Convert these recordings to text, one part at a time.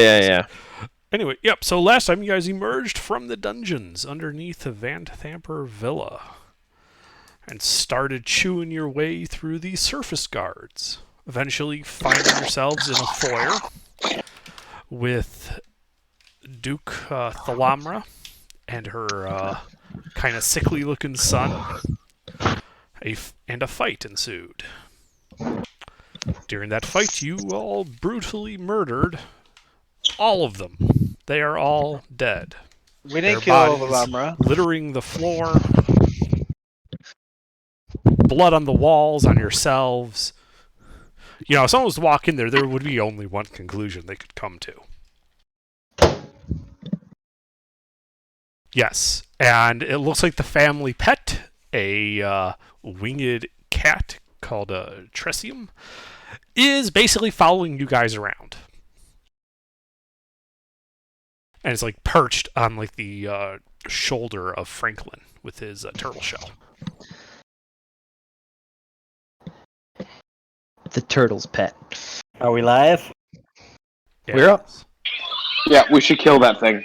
Yeah. Anyway, yep, so last time you guys emerged from the dungeons underneath the Van Thamper Villa and started chewing your way through the surface guards, eventually finding yourselves in a foyer with Duke Thalamra and her kind of sickly-looking son, and a fight ensued. During that fight, you all brutally murdered all of them. They are all dead. We didn't kill all the Lamra. Littering the floor. Blood on the walls, on yourselves. You know, if someone was to walk in there, there would be only one conclusion they could come to. Yes, and it looks like the family pet, a winged cat called a Tresium, is basically following you guys around. And it's like perched on like the shoulder of Franklin with his turtle shell. The turtle's pet. Are we live? Yeah. We're up. Yeah, we should kill that thing.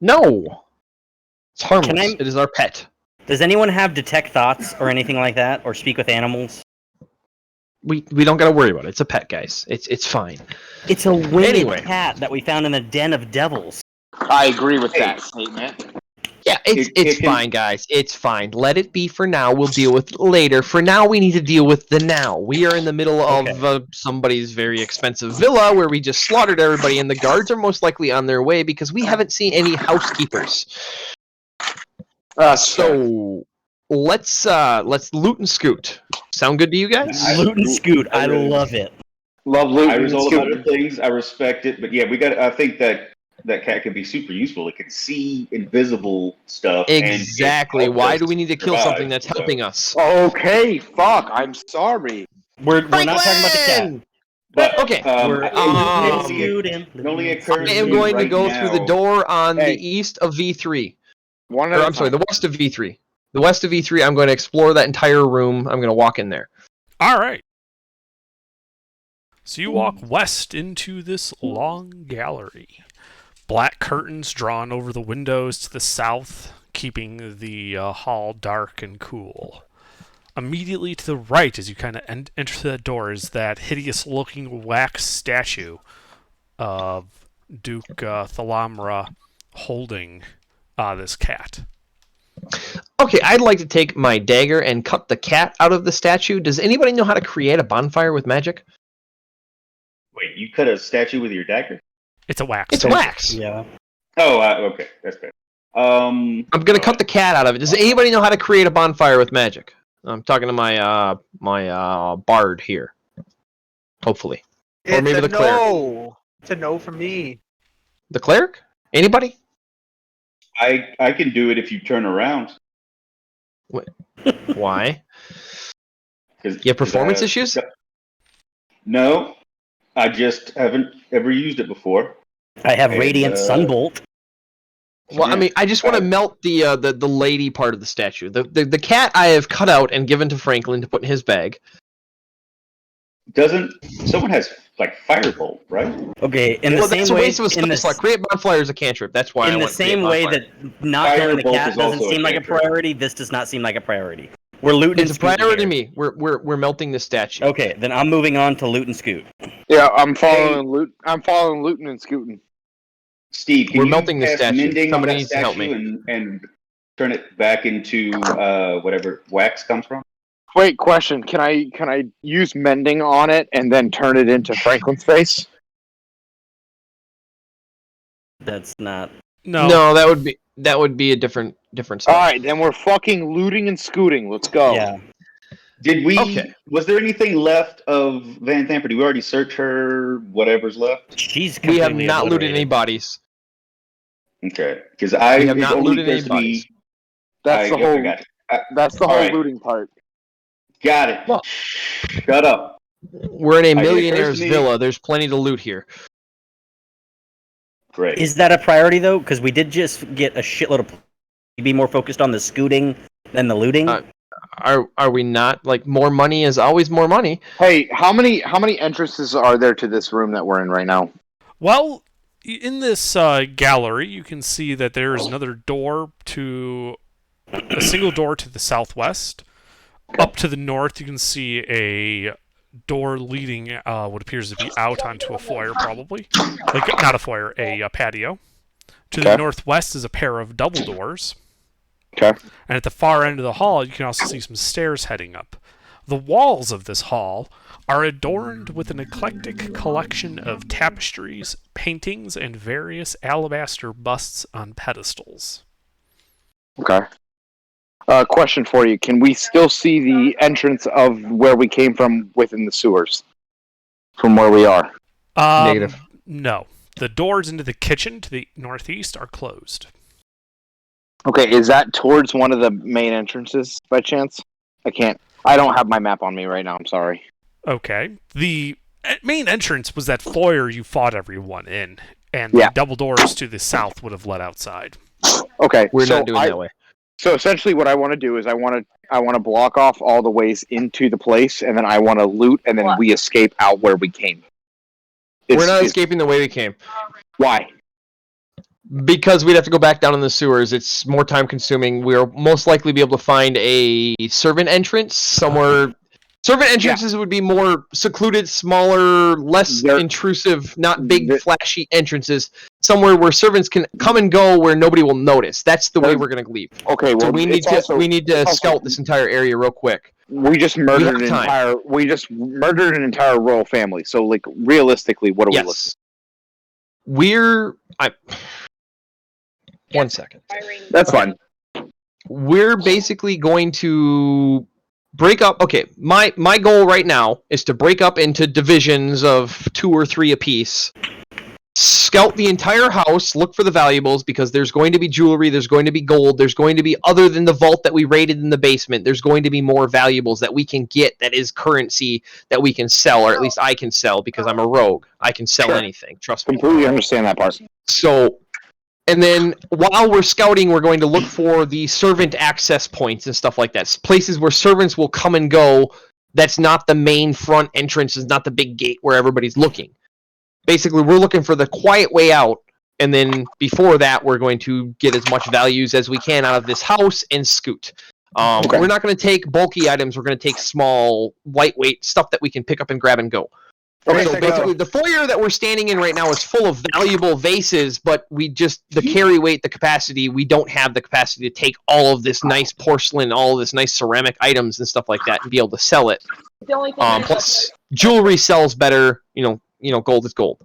No! It's harmless. Can I- It is our pet. Does anyone have detect thoughts or anything like that, or speak with animals? We don't gotta worry about it. It's a pet, guys. It's fine. It's a winged Anyway. cat that we found in the den of devils. I agree with that statement. Yeah, it's fine, guys. It's fine. Let it be for now. We'll deal with it later. For now, we need to deal with the now. We are in the middle of somebody's very expensive villa where we just slaughtered everybody, and the guards are most likely on their way because we haven't seen any housekeepers. So let's loot and scoot. Sound good to you guys? Loot and scoot. I love it. Love loot. I was and all scoot. about other things. I respect it, but yeah, I think that cat could be super useful. It can see invisible stuff. Exactly. And Why do we need to kill survive, something that's helping us? Okay, fuck. I'm sorry. We're not talking about the cat. But Okay. We're it only I occurs am to me going to right go now. through the door on Hey. the east of V3. One Or, at a I'm sorry, time. the west of V3. The west of V3, I'm going to explore that entire room. I'm going to walk in there. All right. So you walk west into this long gallery. Black curtains drawn over the windows to the south, keeping the hall dark and cool. Immediately to the right, as you kind of enter the door, is that hideous-looking wax statue of Duke Thalamra holding this cat. Okay, I'd like to take my dagger and cut the cat out of the statue. Does anybody know how to create a bonfire with magic? Wait, you cut a statue with your dagger? It's a wax. It's wax. Yeah. Oh, okay, that's fair. I'm going to cut the cat out of it. Does anybody know how to create a bonfire with magic? I'm talking to my bard here. Hopefully. Or It's maybe a the cleric. no. It's a no from me. The cleric? Anybody? I can do it if you turn around. Why? You 'Cause, have performance issues? No, I just haven't ever used it before. I have And, Radiant Sunbolt. Well, I mean, I just want to melt the lady part of the statue. The cat I have cut out and given to Franklin to put in his bag. Doesn't someone has like firebolt, right? Okay, in the Well, same that's a way, waste of a spell slot. Create bonfire is a cantrip. That's why I in the want to create same way bonfire. that not killing the Firebolt cat is doesn't also a seem like a cantrip. priority, this does not seem like a priority. We're looting It's and a priority to scooting here. me. We're melting this statue. Okay, then I'm moving on to loot and scoot. Yeah, I'm following loot. I'm following looting and scooting. Steve, can We're you melting the cast statue. mending on Somebody that needs to help statue and turn it back into whatever wax comes from? Wait, question. Can I use mending on it and then turn it into Franklin's face? That's not. No, that would be a different spell. All right, then we're fucking looting and scooting. Let's go. Yeah. Did we? Okay. Was there anything left of Van Thamper? Did we already search her? Whatever's left. She's We have completely not looted any obliterated. bodies. Okay, because We have it not only looted any occurs to me- bodies. That's the okay, whole. got it. That's the all whole right. looting part. Got it. Well- Shut up. We're in a It occurs to millionaire's me- villa. There's plenty to loot here. Great. Is that a priority though? Because we did just get a shitload of. Be more focused on the scooting than the looting. Are we not? Like, more money is always more money. Hey, how many entrances are there to this room that we're in right now? Well, in this gallery, you can see that there is another door to a single door to the southwest. Up to the north, you can see a door leading what appears to be out onto a foyer, probably. Like, not a foyer, a patio. To the northwest is a pair of double doors. Okay. And at the far end of the hall, you can also see some stairs heading up. The walls of this hall are adorned with an eclectic collection of tapestries, paintings, and various alabaster busts on pedestals. Okay. Question for you. Can we still see the entrance of where we came from within the sewers? From where we are? Negative. No. The doors into the kitchen to the northeast are closed. Okay, is that towards one of the main entrances by chance? I don't have my map on me right now, I'm sorry. Okay. The main entrance was that foyer you fought everyone in, and the double doors to the south would have led outside. Okay, We're not doing that way. So essentially what I want to do is I want to block off all the ways into the place, and then I want to loot, and then we escape out where we came. We're not escaping the way we came. Why? Because we'd have to go back down in the sewers. It's more time consuming. We'll most likely be able to find a servant entrance somewhere. Servant entrances would be more secluded, smaller, less intrusive, not big, flashy entrances. Somewhere where servants can come and go, where nobody will notice. That's the way we're going to leave. Okay, well, so we need to scout this entire area real quick. We just murdered an entire royal family. So, like, realistically, what are we looking? One second. That's fine. We're basically going to break up. Okay, my goal right now is to break up into divisions of 2 or 3 apiece. Scout the entire house, look for the valuables, because there's going to be jewelry, there's going to be gold, there's going to be, other than the vault that we raided in the basement, there's going to be more valuables that we can get that is currency that we can sell, or at least I can sell, because I'm a rogue. I can sell anything, trust me. Completely understand that part. So, and then while we're scouting, we're going to look for the servant access points and stuff like that. Places where servants will come and go. That's not the main front entrance, is not the big gate where everybody's looking. Basically, we're looking for the quiet way out, and then before that, we're going to get as much values as we can out of this house and scoot. We're not going to take bulky items. We're going to take small, lightweight stuff that we can pick up and grab and go. Okay, so basically, the foyer that we're standing in right now is full of valuable vases, but the carry weight, the capacity, we don't have the capacity to take all of this nice porcelain, all of this nice ceramic items and stuff like that and be able to sell it. Plus, jewelry sells better, gold is gold.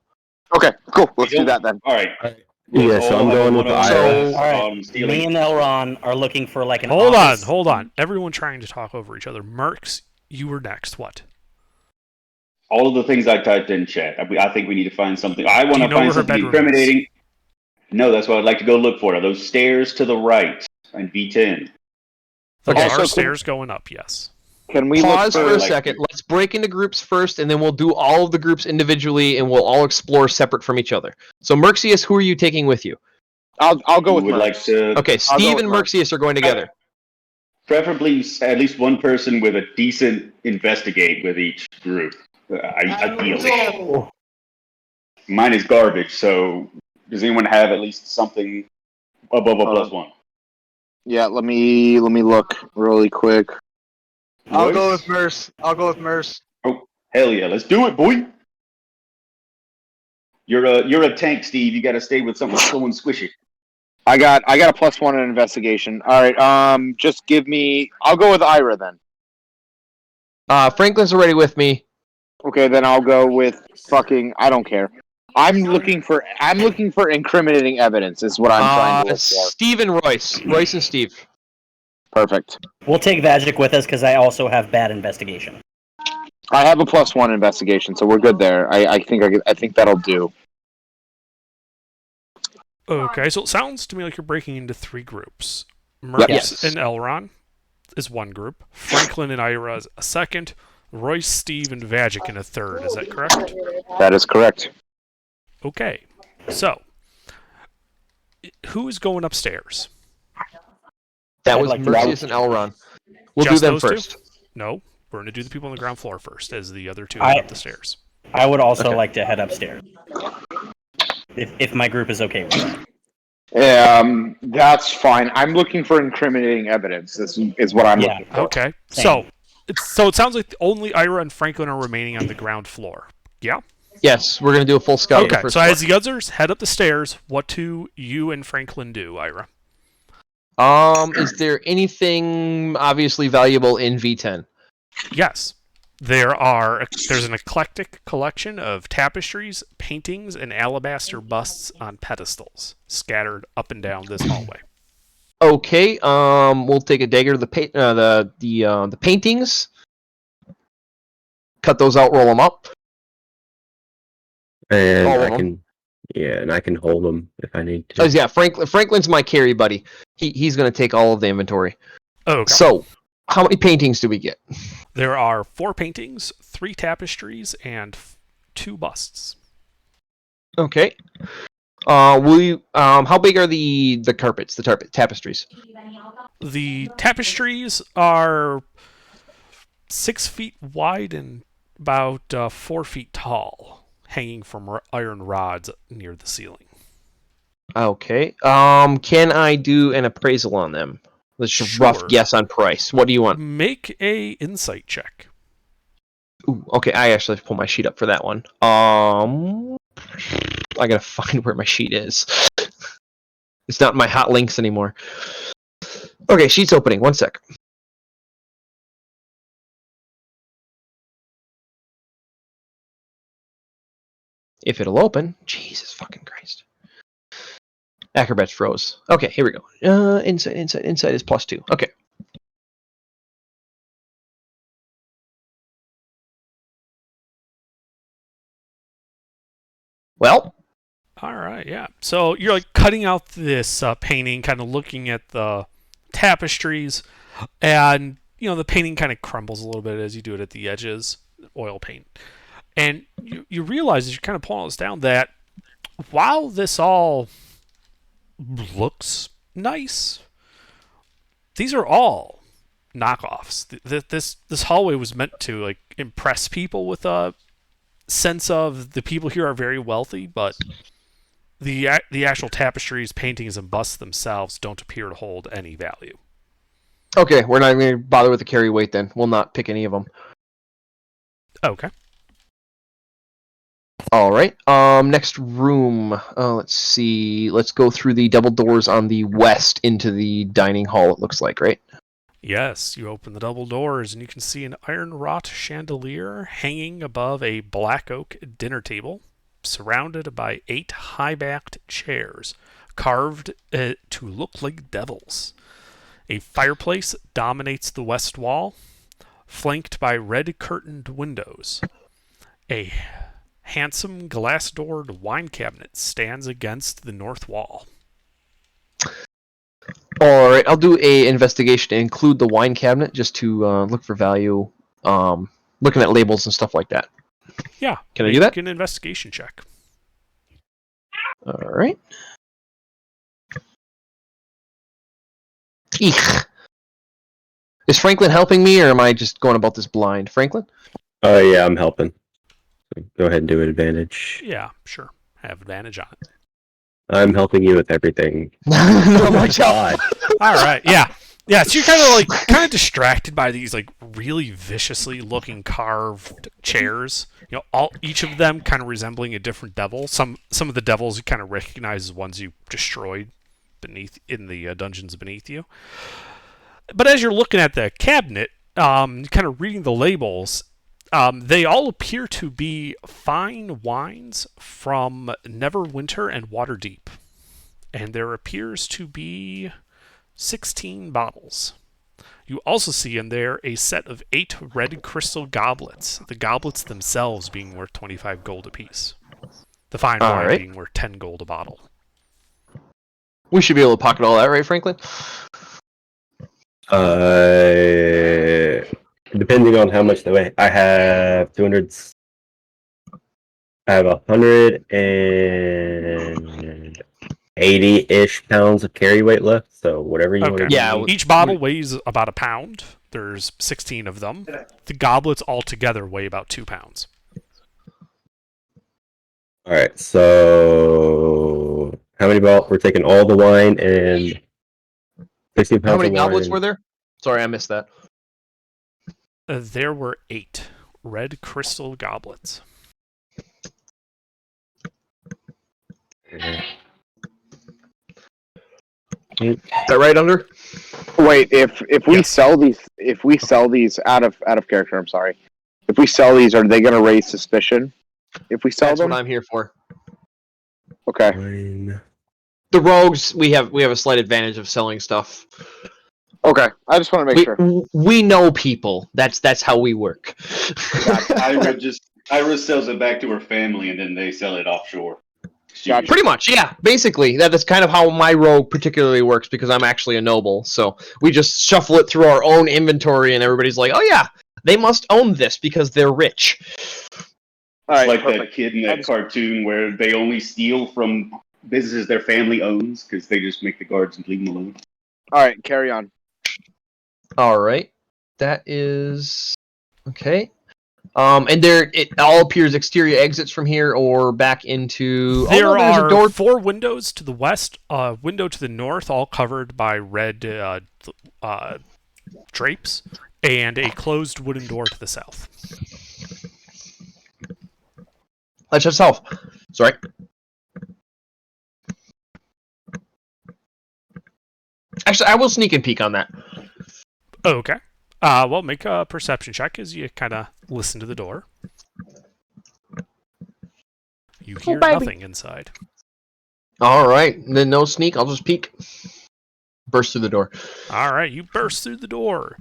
Okay, cool. Let's do that then. All right. Yeah, so I'm going with the Ira. All right. Me and Elron are looking for like an Hold on. Everyone trying to talk over each other. Mercs, you were next. What? All of the things I typed in chat. I think we need to find something. I want to find something incriminating. No, that's what I'd like to go look for. Are those stairs to the right in V10? There are stairs going up, yes. Can we pause for a second? Let's break into groups first, and then we'll do all of the groups individually, and we'll all explore separate from each other. So, Merxius, who are you taking with you? I'll go with Merx. Okay, Steve and Merxius are going together. Preferably at least one person with a decent investigate with each group. Ideally. Mine is garbage, so does anyone have at least something above a +1? Yeah, let me look really quick. I'll go with Merce. Oh, hell yeah, let's do it, boy. You're a tank, Steve. You got to stay with someone squishy. I got a +1 in investigation. All right, just give me. I'll go with Ira then. Franklin's already with me. Okay, then I'll go with fucking. I don't care. I'm looking for incriminating evidence. Is what I'm trying to look for. Steve and Royce and Steve. Perfect. We'll take Vajic with us because I also have bad investigation. I have a +1 investigation, so we're good there. I think that'll do. Okay, so it sounds to me like you're breaking into 3 groups. Merx and Elron is one group. Franklin and Ira is a second. Royce, Steve, and Vajic in a third. Is that correct? That is correct. Okay, so who is going upstairs? That was Mercius and Elron. We'll do them first. 2? No, we're going to do the people on the ground floor first, as the other 2 head up the stairs. I would also like to head upstairs. if my group is okay with that. That's fine. I'm looking for incriminating evidence. This is what I'm looking for. Okay. Same. So it sounds like only Ira and Franklin are remaining on the ground floor. Yeah. Yes, we're gonna do a full scout. Okay. First So floor. as the others head up the stairs, what do you and Franklin do, Ira? Is there anything obviously valuable in V10? Yes. There's an eclectic collection of tapestries, paintings, and alabaster busts on pedestals scattered up and down this hallway. Okay. We'll take a dagger to the paintings. Cut those out. Roll them up. And All of I them. can, and I can hold them if I need to. Oh yeah, Franklin's my carry buddy. He's gonna take all of the inventory. Okay. So, how many paintings do we get? There are 4 paintings, 3 tapestries, and 2 busts. Okay. How big are the carpets, the tapestries? The tapestries are 6 feet wide and about 4 feet tall, hanging from iron rods near the ceiling. Okay. Can I do an appraisal on them? Let's just rough Sure. guess on price. What do you want? Make a insight check. Ooh, okay, I actually have to pull my sheet up for that one. I gotta find where my sheet is. It's not in my hot links anymore. Okay, sheet's opening. 1 sec. If it'll open. Jesus fucking Christ. Acrobat's froze. Okay, here we go. Insight is +2. Okay. Well, All right, yeah. So you're like cutting out this painting, kind of looking at the tapestries, and the painting kind of crumbles a little bit as you do it at the edges, oil paint, and you realize as you're kind of pulling this down that while this all looks nice, these are all knockoffs. This hallway was meant to like impress people with a sense of the people here are very wealthy, but the actual tapestries, paintings, and busts themselves don't appear to hold any value. okay, we're not going to bother with the carry weight then. We'll not pick any of them. Okay. All right. Next room. Let's see. Let's go through the double doors on the west into the dining hall. It looks like, right? Yes, you open the double doors and you can see an iron wrought chandelier hanging above a black oak dinner table, surrounded by 8 high-backed chairs, carved to look like devils. A fireplace dominates the west wall, flanked by red-curtained windows. A handsome glass-doored wine cabinet stands against the north wall. All right. I'll do a investigation to include the wine cabinet just to look for value. Looking at labels and stuff like that. Yeah. Can I do that? Make an investigation check. All right. Eek. Is Franklin helping me, or am I just going about this blind? Franklin? Oh yeah, I'm helping. So go ahead and do an advantage. Yeah, sure. Have advantage on it. I'm helping you with everything. No, my God. All right, yeah. Yeah, so you're kind of distracted by these like really viciously looking carved chairs. Each of them kind of resembling a different devil. Some of the devils you kind of recognize as ones you destroyed in the dungeons beneath you. But as you're looking at the cabinet, kind of reading the labels, they all appear to be fine wines from Neverwinter and Waterdeep. And there appears to be 16 bottles. You also see in there a set of 8 red crystal goblets, the goblets themselves being worth 25 gold apiece. The fine wine being worth 10 gold a bottle. We should be able to pocket all that, right, Franklin? Depending on how much they weigh, I have 200. I have 180-ish pounds of carry weight left. So whatever you want to do. Yeah. Each bottle weighs about a pound. There's 16 of them. The goblets altogether weigh about 2 pounds. All right, so how many bottles? We're taking all the wine and 16 How pounds many of goblets wine. were there? Sorry, I missed that. There were 8 red crystal goblets. Is that right, Under? Wait, if we Yes. sell these out of character, I'm sorry. If we sell these, are they going to raise suspicion? If we sell That's them, what I'm here for. okay. Wine. The rogues, we have a slight advantage of selling stuff. Okay, I just want to make sure. We know people. That's how we work. Ira sells it back to her family, and then they sell it offshore. Gotcha. Pretty much, yeah. Basically, that's kind of how my rogue particularly works because I'm actually a noble. So we just shuffle it through our own inventory, and everybody's like, "Oh yeah, they must own this because they're rich." All right, It's like perfect. that kid in that cartoon where they only steal from businesses their family owns because they just make the guards and leave them alone. All right, carry on. All right, that is okay. And it all appears exterior exits from here or back into. There there's are a door. 4 windows to the west, a window to the north, all covered by red drapes, and a closed wooden door to the south. Let's just south. Sorry. Actually, I will sneak and peek on that. Okay. Well, make a perception check as you kind of listen to the door. You hear nothing inside. All right, then no sneak. I'll just peek. Burst through the door. All right, you burst through the door.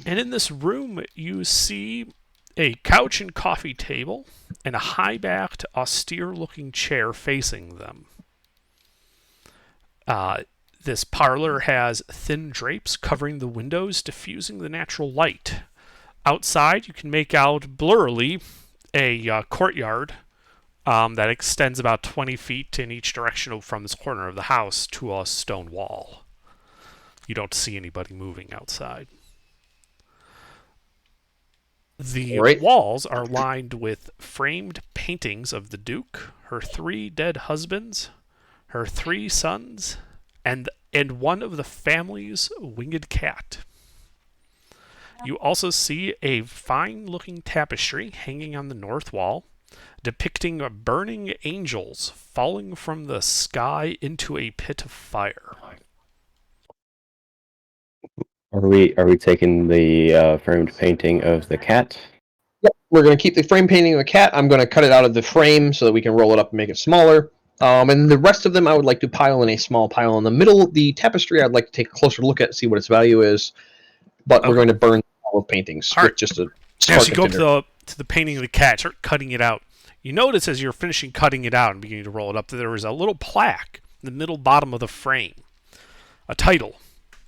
And in this room, you see a couch and coffee table and a high-backed, austere-looking chair facing them. This parlor has thin drapes covering the windows, diffusing the natural light. Outside, you can make out blurrily a courtyard that extends about 20 feet in each direction from this corner of the house to a stone wall. You don't see anybody moving outside. The walls are lined with framed paintings of the Duke, her 3 dead husbands, her 3 sons, and one of the family's winged cat. You also see a fine-looking tapestry hanging on the north wall, depicting burning angels falling from the sky into a pit of fire. Are we taking the framed painting of the cat? Yep, we're going to keep the frame painting of the cat. I'm going to cut it out of the frame so that we can roll it up and make it smaller. And the rest of them I would like to pile in a small pile in the middle. The tapestry I'd like to take a closer look at, see what its value is. But we're going to burn all the paintings with just a spark As you go tinder. to the painting of the cat, start cutting it out. You notice as you're finishing cutting it out and beginning to roll it up that there is a little plaque in the middle bottom of the frame. A title,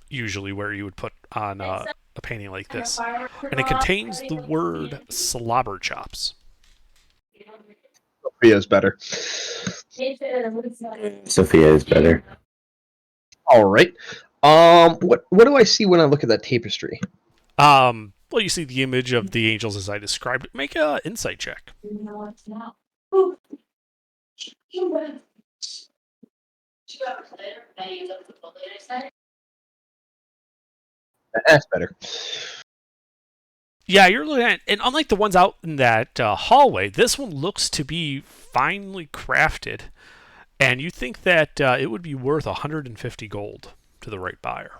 usually where you would put on a painting like this. And it contains the word slobber chops. Sophia is better. Sophia is better. All right. What do I see when I look at that tapestry? Well, you see the image of the angels as I described it. Make an insight check. That's better. Yeah, you're looking at, and unlike the ones out in that hallway, this one looks to be finely crafted, and you think that it would be worth 150 gold to the right buyer.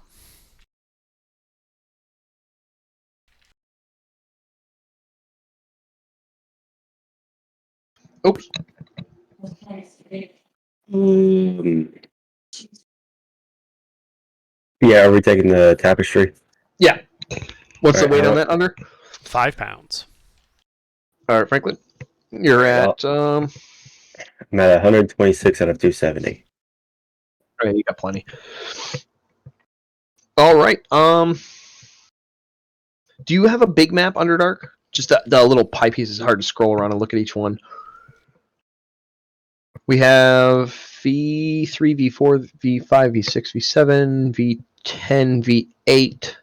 Oops. Yeah, are we taking the tapestry? Yeah. What's the All right, weight on that, Under? 5 pounds. All right, Franklin. You're at I'm at 126 out of 270. Okay, you got plenty. All right. Do you have a big map, Underdark? Just the little pie piece is hard to scroll around and look at each one. We have V3, V4, V5, V6, V7, V10, V8,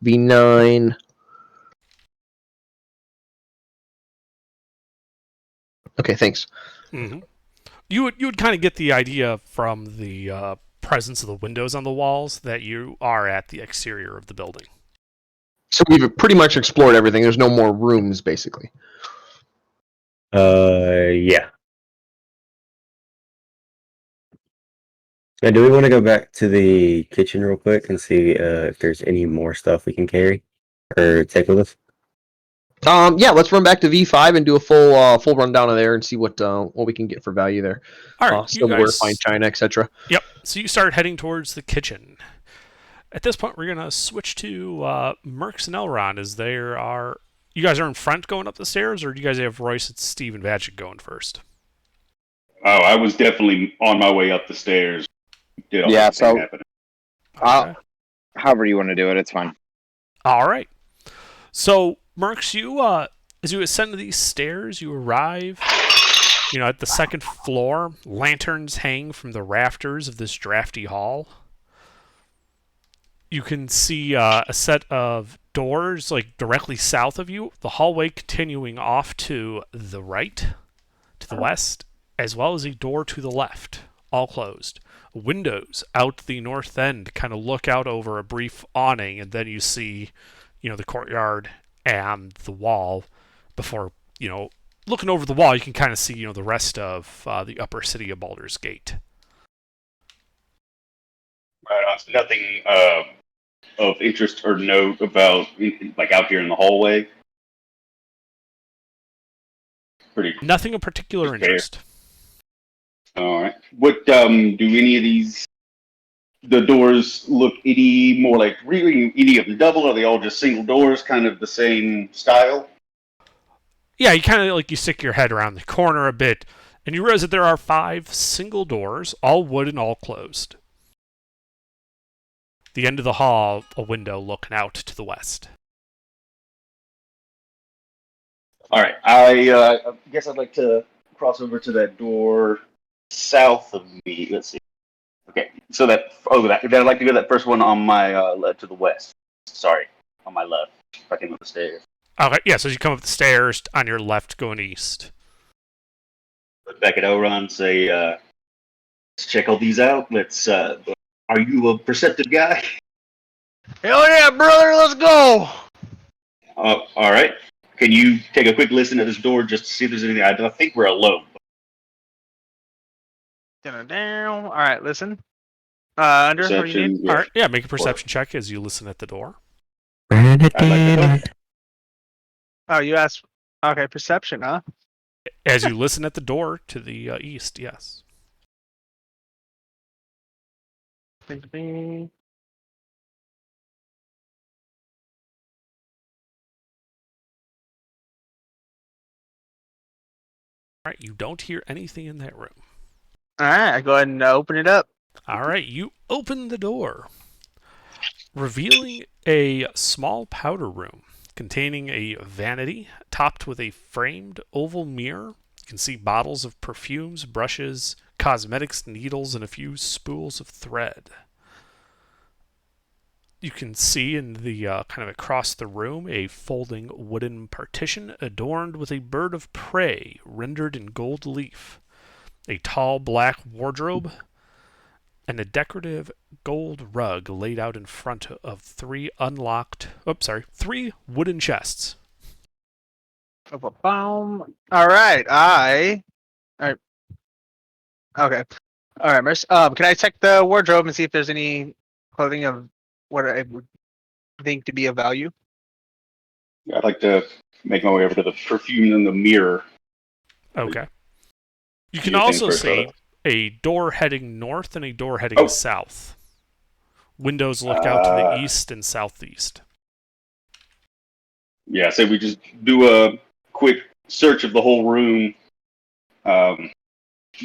V9. Okay, thanks. Mm-hmm. You would kind of get the idea from the presence of the windows on the walls that you are at the exterior of the building. So we've pretty much explored everything. There's no more rooms, basically. Yeah. Now, do we want to go back to the kitchen real quick and see if there's any more stuff we can carry or take with us? Yeah, let's run back to V5 and do a full rundown of there and see what we can get for value there. All right, you Silverware, guys. fine china, etc. Yep. So you start heading towards the kitchen. At this point, we're gonna switch to Mercs and Elron, as there are. You guys are in front going up the stairs, or do you guys have Royce and Steve and Vajik going first? Oh, I was definitely on my way up the stairs. Did all Yeah, this thing so- happen. Okay. However you want to do it, it's fine. All right. So, Mercs, you as you ascend these stairs, you arrive, at the second floor. Lanterns hang from the rafters of this drafty hall. You can see a set of doors, directly south of you. The hallway continuing off to the right, to the west, as well as a door to the left, all closed. Windows out the north end kind of look out over a brief awning, and then you see, the courtyard and the wall. Before, looking over the wall, you can kind of see, the rest of the upper city of Baldur's Gate. Right on. So nothing of interest or note about out here in the hallway. Pretty. Nothing of particular Fair. interest. All right. What do any of the doors look any more like any of them double? Or are they all just single doors, kind of the same style? Yeah, you kind of you stick your head around the corner a bit, and you realize that there are 5 single doors, all wood and all closed. The end of the hall, a window looking out to the west. All right. I guess I'd like to cross over to that door south of me. Let's see. Okay, so I'd like to go to that first one on my left to the west. Sorry, on my left. If I came up the stairs. Okay, yeah, so as you come up the stairs on your left going east. Look back at Elron, say, let's check all these out. Are you a perceptive guy? Hell yeah, brother, let's go. All right. Can you take a quick listen at this door just to see if there's anything? I think we're alone. Down. All right, listen. Under what do you need? Perception. Yeah. All right, yeah, make a perception check as you listen at the door. I'd like to help. Oh, you asked. Okay, perception, huh? As you listen at the door to the east, yes. Think me. All right, you don't hear anything in that room. All right, go ahead and open it up. All right, you open the door, revealing a small powder room containing a vanity topped with a framed oval mirror. You can see bottles of perfumes, brushes, cosmetics, needles, and a few spools of thread. You can see in the kind of across the room a folding wooden partition adorned with a bird of prey rendered in gold leaf, a tall black wardrobe, and a decorative gold rug laid out in front of 3 wooden chests. All right, all right. Okay. All right, Merce. Can I check the wardrobe and see if there's any clothing of what I would think to be of value? I'd like to make my way over to the perfume in the mirror. Okay. You can You think also first, see brother? a door heading north and a door heading south. Windows look out to the east and southeast. Yeah, so we just do a quick search of the whole room.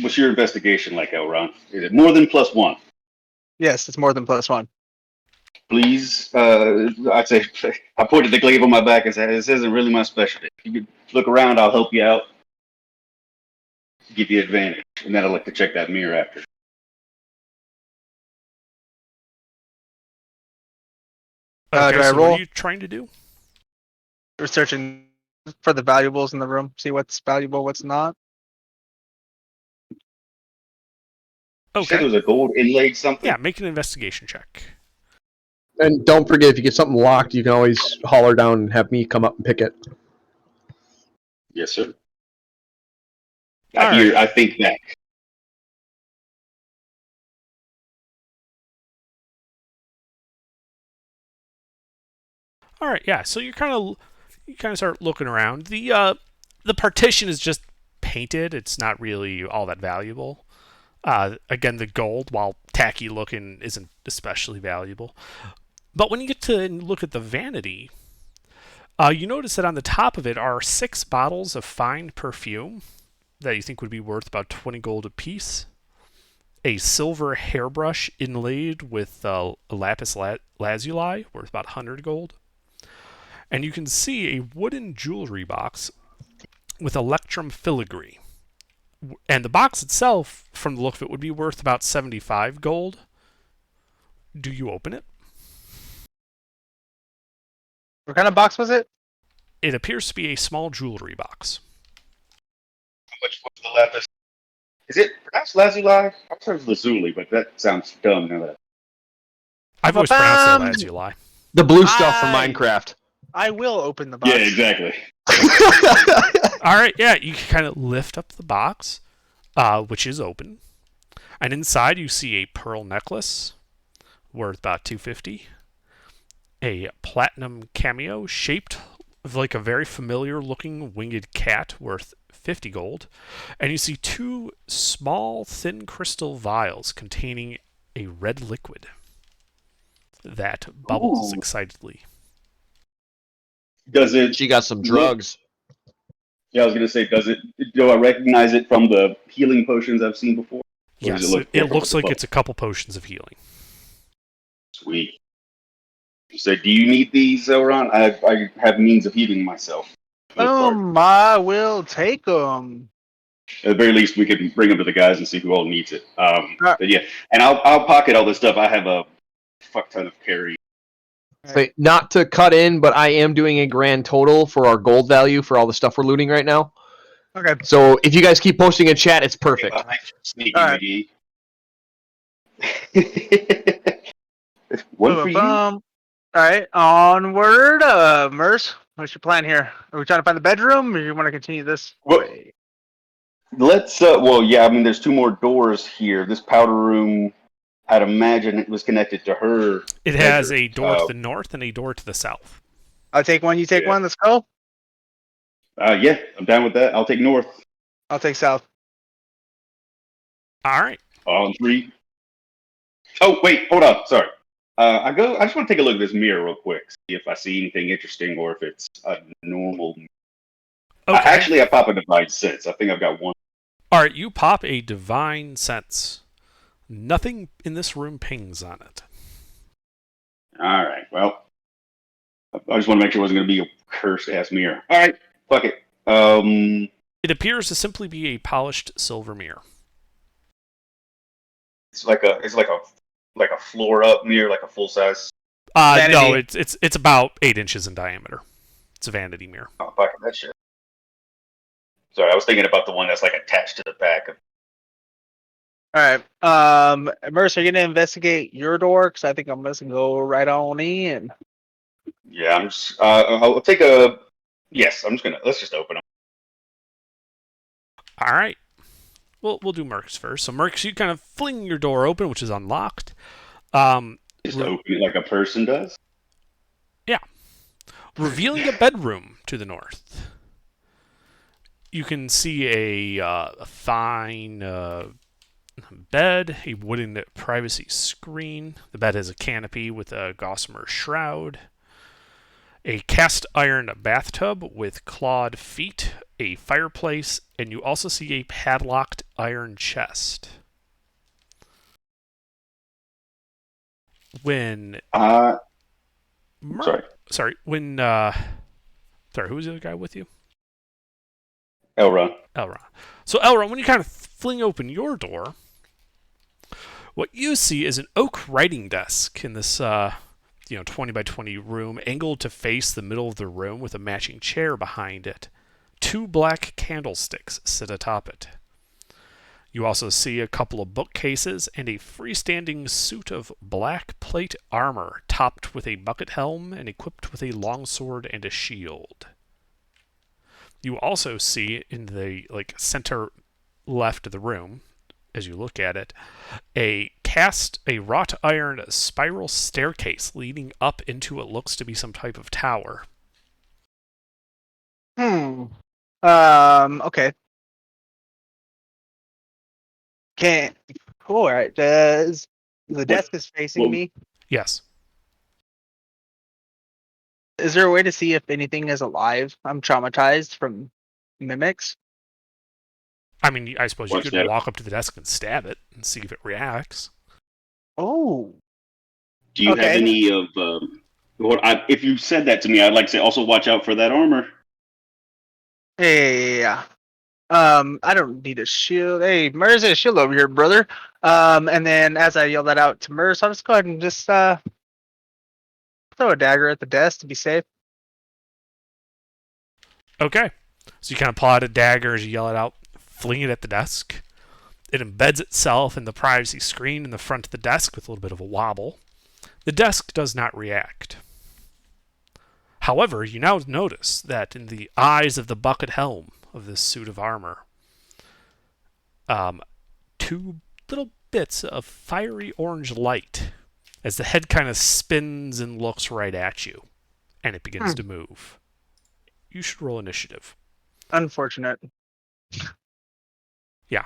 What's your investigation like, Elron? Is it more than +1? Yes, it's more than +1. Please, I'd say I pointed the glaive on my back and said, "This isn't really my specialty. If you could look around, I'll help you out, give you advantage." And then I'd like to check that mirror after. Okay, do I so roll? what are you trying to do? We're searching for the valuables in the room. See what's valuable, what's not. You said Okay. it was a gold inlaid something? Yeah, make an investigation check. And don't forget, if you get something locked, you can always holler down and have me come up and pick it. Yes, sir. All right. I think that. All right, yeah. So you kind of start looking around. The partition is just painted. It's not really all that valuable. Again, the gold, while tacky looking, isn't especially valuable. But when you get to look at the vanity, you notice that on the top of it are 6 bottles of fine perfume that you think would be worth about 20 gold apiece. A silver hairbrush inlaid with lapis lazuli, worth about 100 gold. And you can see a wooden jewelry box with electrum filigree. And the box itself, from the look of it, would be worth about 75 gold. Do you open it? What kind of box was it? It appears to be a small jewelry box. How much was the lapis? Is it pronounced lazuli? I thought it was lazuli, but that sounds dumb now that. I've always pronounced it lazuli. The blue stuff from Minecraft. I will open the box. Yeah, exactly. All right, yeah, you can kind of lift up the box, which is open. And inside you see a pearl necklace worth about 250. A platinum cameo shaped like a very familiar looking winged cat worth 50 gold. And you see 2 small thin crystal vials containing a red liquid that bubbles excitedly. Does it? She got some drugs. Yeah, I was gonna say, does it? Do I recognize it from the healing potions I've seen before? Or Yes, does it looks like it's a couple potions of healing. Sweet. You said, do you need these, Elron? I have means of healing myself. I will take them. At the very least, we could bring them to the guys and see who all needs it. Right. But yeah, and I'll pocket all this stuff. I have a fuck ton of carry. Wait, not to cut in, but I am doing a grand total for our gold value for all the stuff we're looting right now. Okay. So if you guys keep posting in chat, it's perfect. Sneaky All right. McGee. One for you. All right, onward. Merce, what's your plan here? Are we trying to find the bedroom, or you want to continue this Well, way? Let's. Well, yeah. I mean, there's 2 more doors here. This powder room, I'd imagine it was connected to her. It has bedroom. a door to the north and a door to the south. I'll take one. You take Yeah. one. Let's go. Yeah, I'm down with that. I'll take north. I'll take south. All right. On 3. Oh wait, hold on. Sorry. I just want to take a look at this mirror real quick, see if I see anything interesting or if it's a normal. Okay. I pop a divine sense. I think I've got one. All right, you pop a divine sense. Nothing in this room pings on it. All right. Well, I just want to make sure it wasn't going to be a cursed ass mirror. All right. Fuck it. It appears to simply be a polished silver mirror. It's like a floor up mirror, like a full size. No, it's about 8 inches in diameter. It's a vanity mirror. Oh, fuck that shit. Sorry, I was thinking about the one that's like attached to the back of. All right. Merce, are you gonna investigate your door? Because I think I'm just gonna go right on in. Yeah, I'm just. I'll take a. Yes, I'm just gonna. Let's just open them. All right. We'll do Mercs first. So Mercs, you kind of fling your door open, which is unlocked. Just open it like a person does. Yeah. Revealing a bedroom to the north. You can see a fine bed, a wooden privacy screen. The bed has a canopy with a gossamer shroud. A cast iron bathtub with clawed feet, a fireplace, and you also see a padlocked iron chest. When Sorry. who was the other guy with you? Elron. Elron. So Elron, when you kind of fling open your door, what you see is an oak writing desk in this 20 by 20 room, angled to face the middle of the room with a matching chair behind it. 2 black candlesticks sit atop it. You also see a couple of bookcases and a freestanding suit of black plate armor, topped with a bucket helm and equipped with a longsword and a shield. You also see in the center left of the room, as you look at it, a wrought iron spiral staircase leading up into what looks to be some type of tower. Okay. Can't. Cool. All right. Does the desk is facing me? Yes. Is there a way to see if anything is alive? I'm traumatized from mimics. I mean, I suppose you What's could that? walk up to the desk and stab it and see if it reacts. Oh. Do you have Okay. any of? If you said that to me, I'd like to say also watch out for that armor. Yeah. I don't need a shield. Hey, Murs, there's a shield over here, brother. And then as I yell that out to Murs, I'll just go ahead and just throw a dagger at the desk to be safe. Okay. So you kind of pull out a dagger as you yell it out, fling it at the desk. It embeds itself in the privacy screen in the front of the desk with a little bit of a wobble. The desk does not react. However, you now notice that in the eyes of the bucket helm of this suit of armor, two little bits of fiery orange light as the head kind of spins and looks right at you, and it begins to move. You should roll initiative. Unfortunate. Yeah.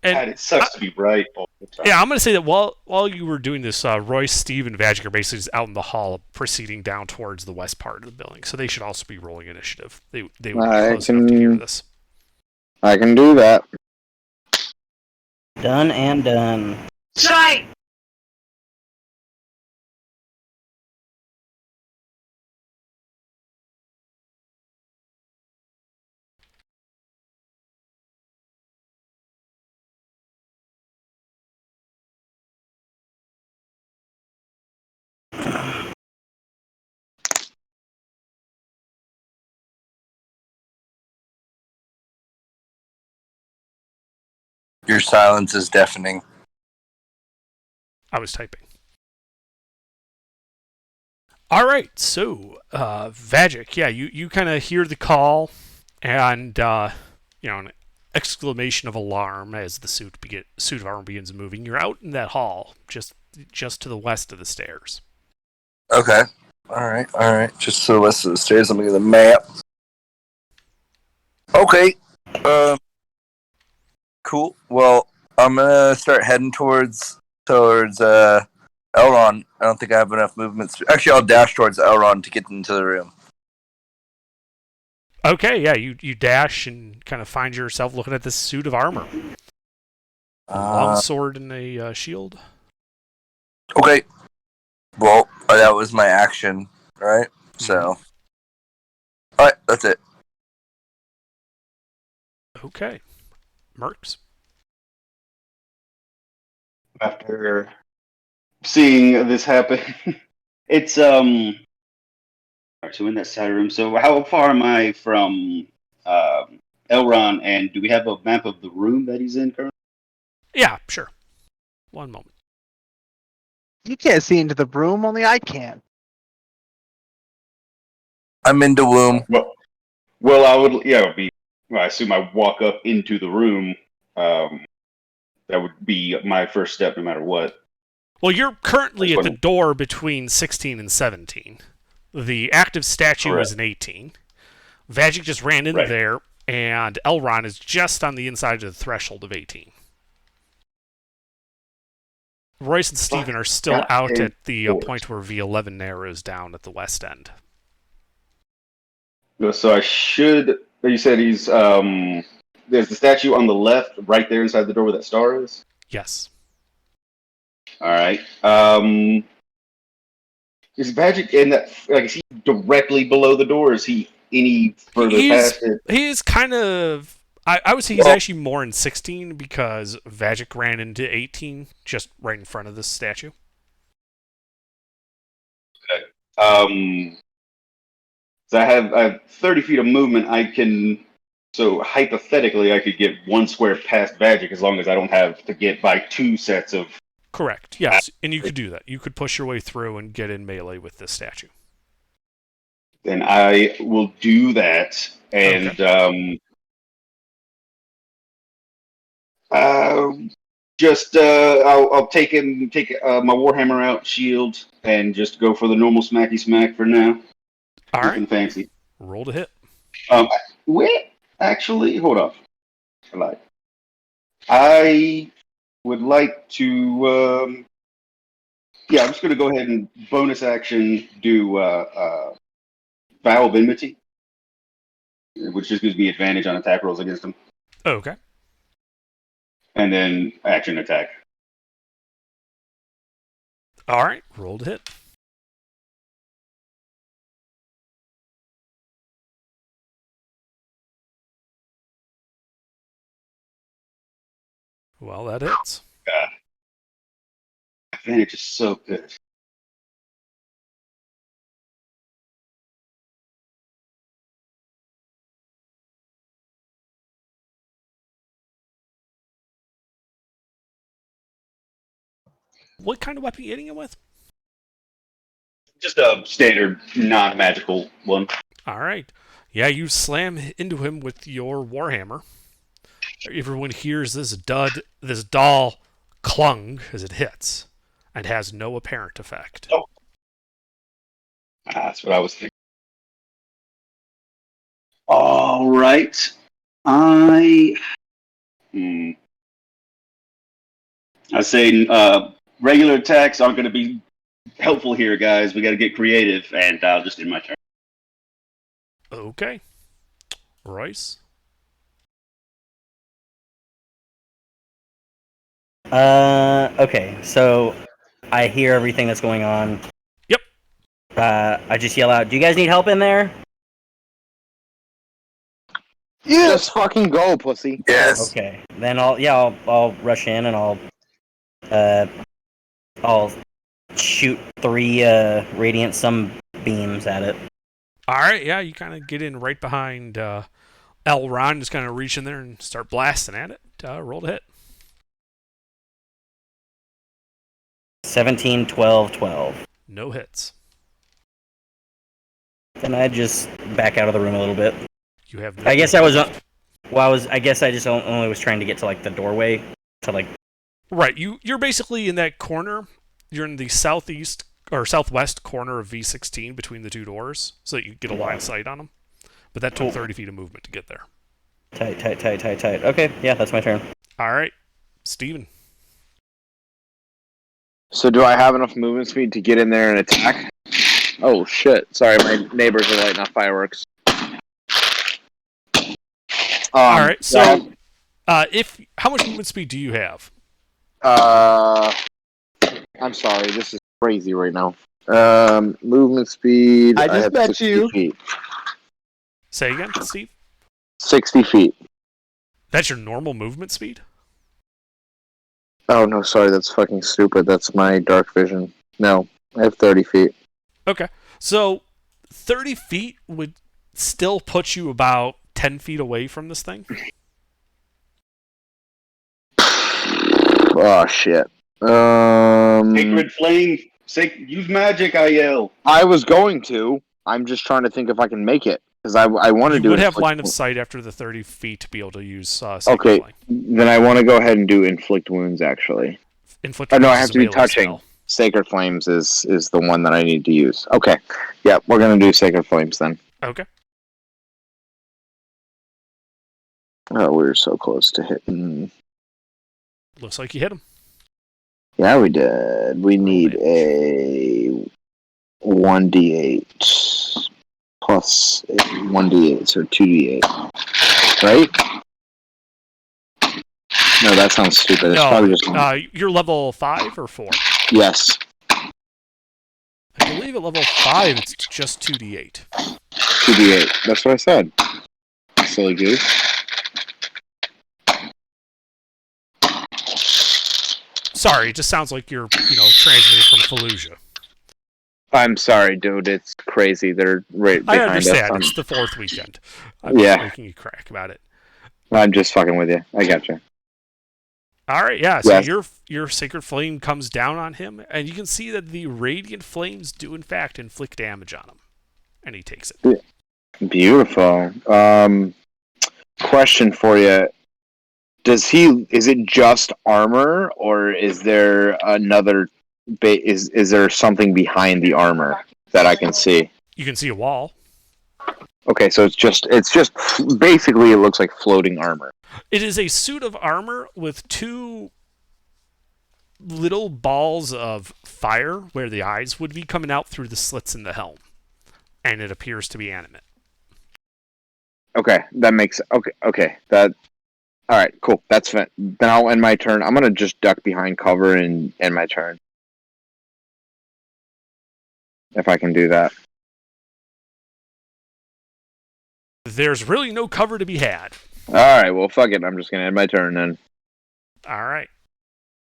God, And it sucks to be right all the time. yeah, I'm going to say that while you were doing this, Royce, Steve, and Vagic are basically just out in the hall, proceeding down towards the west part of the building. So they should also be rolling initiative. They would be close enough to hear this. I can do that. Done and done. Strike! Your silence is deafening. I was typing. All right, so Vagic, yeah, you kind of hear the call, and an exclamation of alarm as the suit of armor begins moving. You're out in that hall, just to the west of the stairs. Okay. All right. Just to the west of the stairs. Let me get the map. Okay. Cool. Well, I'm gonna start heading towards Elron. I don't think I have enough movement. Actually, I'll dash towards Elron to get into the room. Okay, yeah, you dash and kind of find yourself looking at this suit of armor. A long sword and a shield. Okay. Well, that was my action, right? So. Alright, that's it. Okay. Mercs. After seeing this happen, it's Alright, so in that side room. So how far am I from Elron, and do we have a map of the room that he's in currently? Yeah, sure. One moment. You can't see into the room, only I can. I'm in the womb. Well, I would, I assume I walk up into the room. That would be my first step, no matter what. Well, you're currently at the door between 16 and 17. The active statue is an 18. Vagic just ran in there, and Elron is just on the inside of the threshold of 18. Royce and Steven are still out at the point where V11 narrows down at the west end. So I should. You said he's. There's the statue on the left, right there inside the door where that star is. Yes. All right. Is Vagic in that? Is he directly below the door? Or is he any further past it? He's kind of. I would say he's actually more in 16 because Vagic ran into 18 just right in front of this statue. Okay. So I have 30 feet of movement. I can So hypothetically, I could get 1 square past magic as long as I don't have to get by 2 sets of. Correct. Yes, and you could do that. You could push your way through and get in melee with this statue. Then I will do that, and I'll take my warhammer out, shield, and just go for the normal smacky smack for now. All Nothing right. fancy. Roll to hit. Wait, actually, hold on. I would like to. Yeah, I'm just going to go ahead and bonus action do Vow of Enmity, which just gives me advantage on attack rolls against him, Okay. and then action attack. All right. Roll to hit. Well, that hits. God. Advantage is so good. What kind of weapon are you hitting him with? Just a standard non-magical one. All right. Yeah, you slam into him with your warhammer. Everyone hears this dull clung as it hits, and has no apparent effect. Oh. That's what I was thinking. All right. I say regular attacks aren't going to be helpful here, guys. We got to get creative, and I'll just end my turn. Okay. Royce? Okay, so I hear everything that's going on. Yep. I just yell out, "Do you guys need help in there?" Just fucking go, pussy. Yes. Okay, then I'll rush in and I'll shoot 3 radiant sunbeams at it. All right, yeah, you kind of get in right behind Elron, just kind of reach in there and start blasting at it. Roll to hit. 17, 12, 12. No hits. Then I just back out of the room a little bit. You have. I guess I guess I just only was trying to get to like the doorway to like. Right, you're basically in that corner. You're in the southeast or southwest corner of V16 between the two doors, so that you get a line of sight on them. But that took 30 feet of movement to get there. Tight. Okay, yeah, that's my turn. All right, Steven. So do I have enough movement speed to get in there and attack? Oh shit! Sorry, my neighbors are lighting off fireworks. All right, so how much movement speed do you have? I'm sorry, this is crazy right now. Movement speed. I just have bet 60 you. feet. Say again, Steve. 60 feet. That's your normal movement speed? Oh no, sorry, that's fucking stupid. That's my dark vision. No, I have 30 feet. Okay, so 30 feet would still put you about 10 feet away from this thing? Oh shit. Sacred flame. Use magic, I yell. I was going to. I'm just trying to think if I can make it because I want to You do. would have line of sight after the 30 feet to be able to use Sacred Okay, Flame. then I want to go ahead and do inflict wounds. Actually, Inflict no, wounds I is have a to be melee touching. spell. Sacred Flames is the one that I need to use. Okay, yeah, we're gonna do Sacred Flames then. Okay. Oh, we were so close to hitting. Looks like you hit him. Yeah, we did. We need a 1d8 plus 1d8, so 2d8. Right? No, that sounds stupid. It's probably just one. You're level 5 or 4? Yes. I believe at level 5 it's just 2d8. 2d8. That's what I said. Silly goose. Sorry, it just sounds like you're, transmitting from Fallujah. I'm sorry, dude. It's crazy. They're right I behind us. understand. It's the 4th weekend. I'm Yeah. just making you crack about it. I'm just fucking with you. I gotcha. All right, yeah. So Yes. your sacred flame comes down on him, and you can see that the radiant flames do in fact inflict damage on him, and he takes it. Beautiful. Question for you: is it just armor, or is there another? Is there something behind the armor that I can see? You can see a wall. Okay, so it's just basically it looks like floating armor. It is a suit of armor with 2 little balls of fire where the eyes would be coming out through the slits in the helm, and it appears to be animate. Okay, that makes okay. That all right, cool. That's fine. Then I'll end my turn. I'm gonna just duck behind cover and end my turn if I can do that. There's really no cover to be had. All right, well, fuck it. I'm just gonna end my turn then. All right.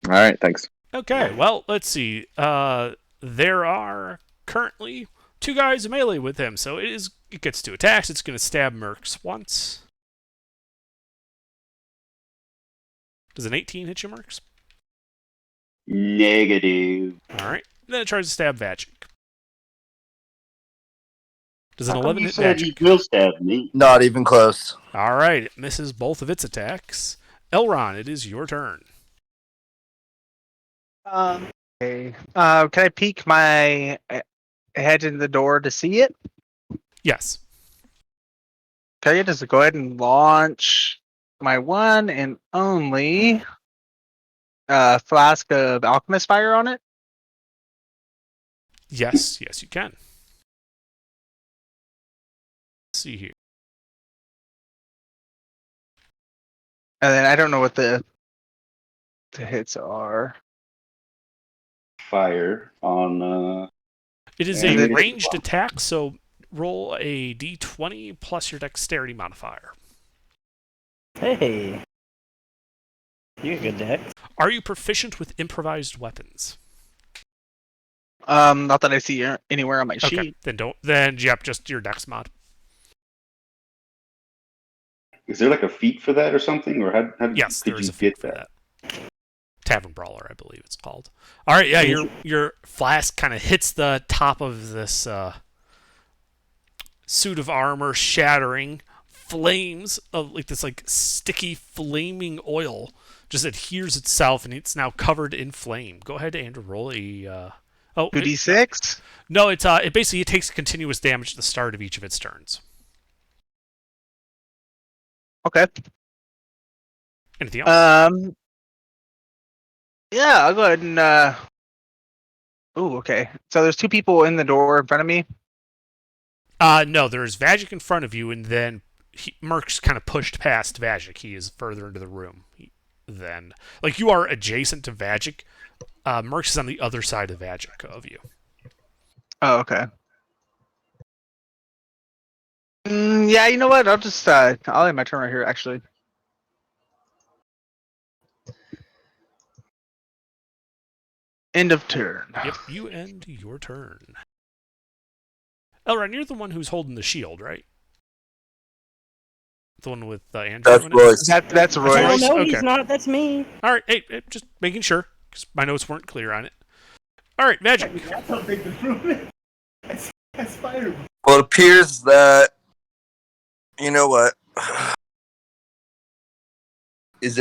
All right, thanks. Okay, well, let's see. There are currently 2 guys melee with him, so it gets 2 attacks. It's going to stab Mercs once. Does an 18 hit you, Mercs? Negative. All right. Then it tries to stab Vagic. Does an How come 11 you hit said Vagic? he will stab me? Not even close. All right, it misses both of its attacks. Elron, it is your turn. Okay. Can I peek my head in the door to see it? Yes. Okay, just go ahead and launch my one and only flask of alchemist fire on it. Yes, you can. Let's see here. And then I don't know what the hits are. Fire on. It is And a it- ranged attack, so roll a d20 plus your dexterity modifier. Hey. You got good dex. Are you proficient with improvised weapons? Not that I see anywhere on my Okay, sheet. then yep, just your dex mod. Is there like a feat for that or something, or how Yes, could there is you a feat get for that? that. Tavern Brawler, I believe it's called. All right, yeah, your flask kind of hits the top of this suit of armor, shattering. Flames of this sticky flaming oil just adheres itself, and it's now covered in flame. Go ahead and roll a 2d6. No, it basically takes continuous damage at the start of each of its turns. Okay. Anything else? Yeah, I'll go ahead and ooh, okay. So there's 2 people in the door in front of me. No, there's Vagic in front of you, and then Merc's kind of pushed past Vagic. He is further into the room. You are adjacent to Vagic. Merc is on the other side of Vagic of you. Oh, okay. Yeah, you know what? I'll just I'll end my turn right here. Actually. End of turn. Yep, you end your turn. Elron, you're the one who's holding the shield, right? The one with Andrew That's in it? Royce. That's Royce. Royce. No, Okay. he's not. That's me. All right, hey, just making sure, because my notes weren't clear on it. All right, Vagic. That's how big the room is. That's fire. Well, it appears that you know what is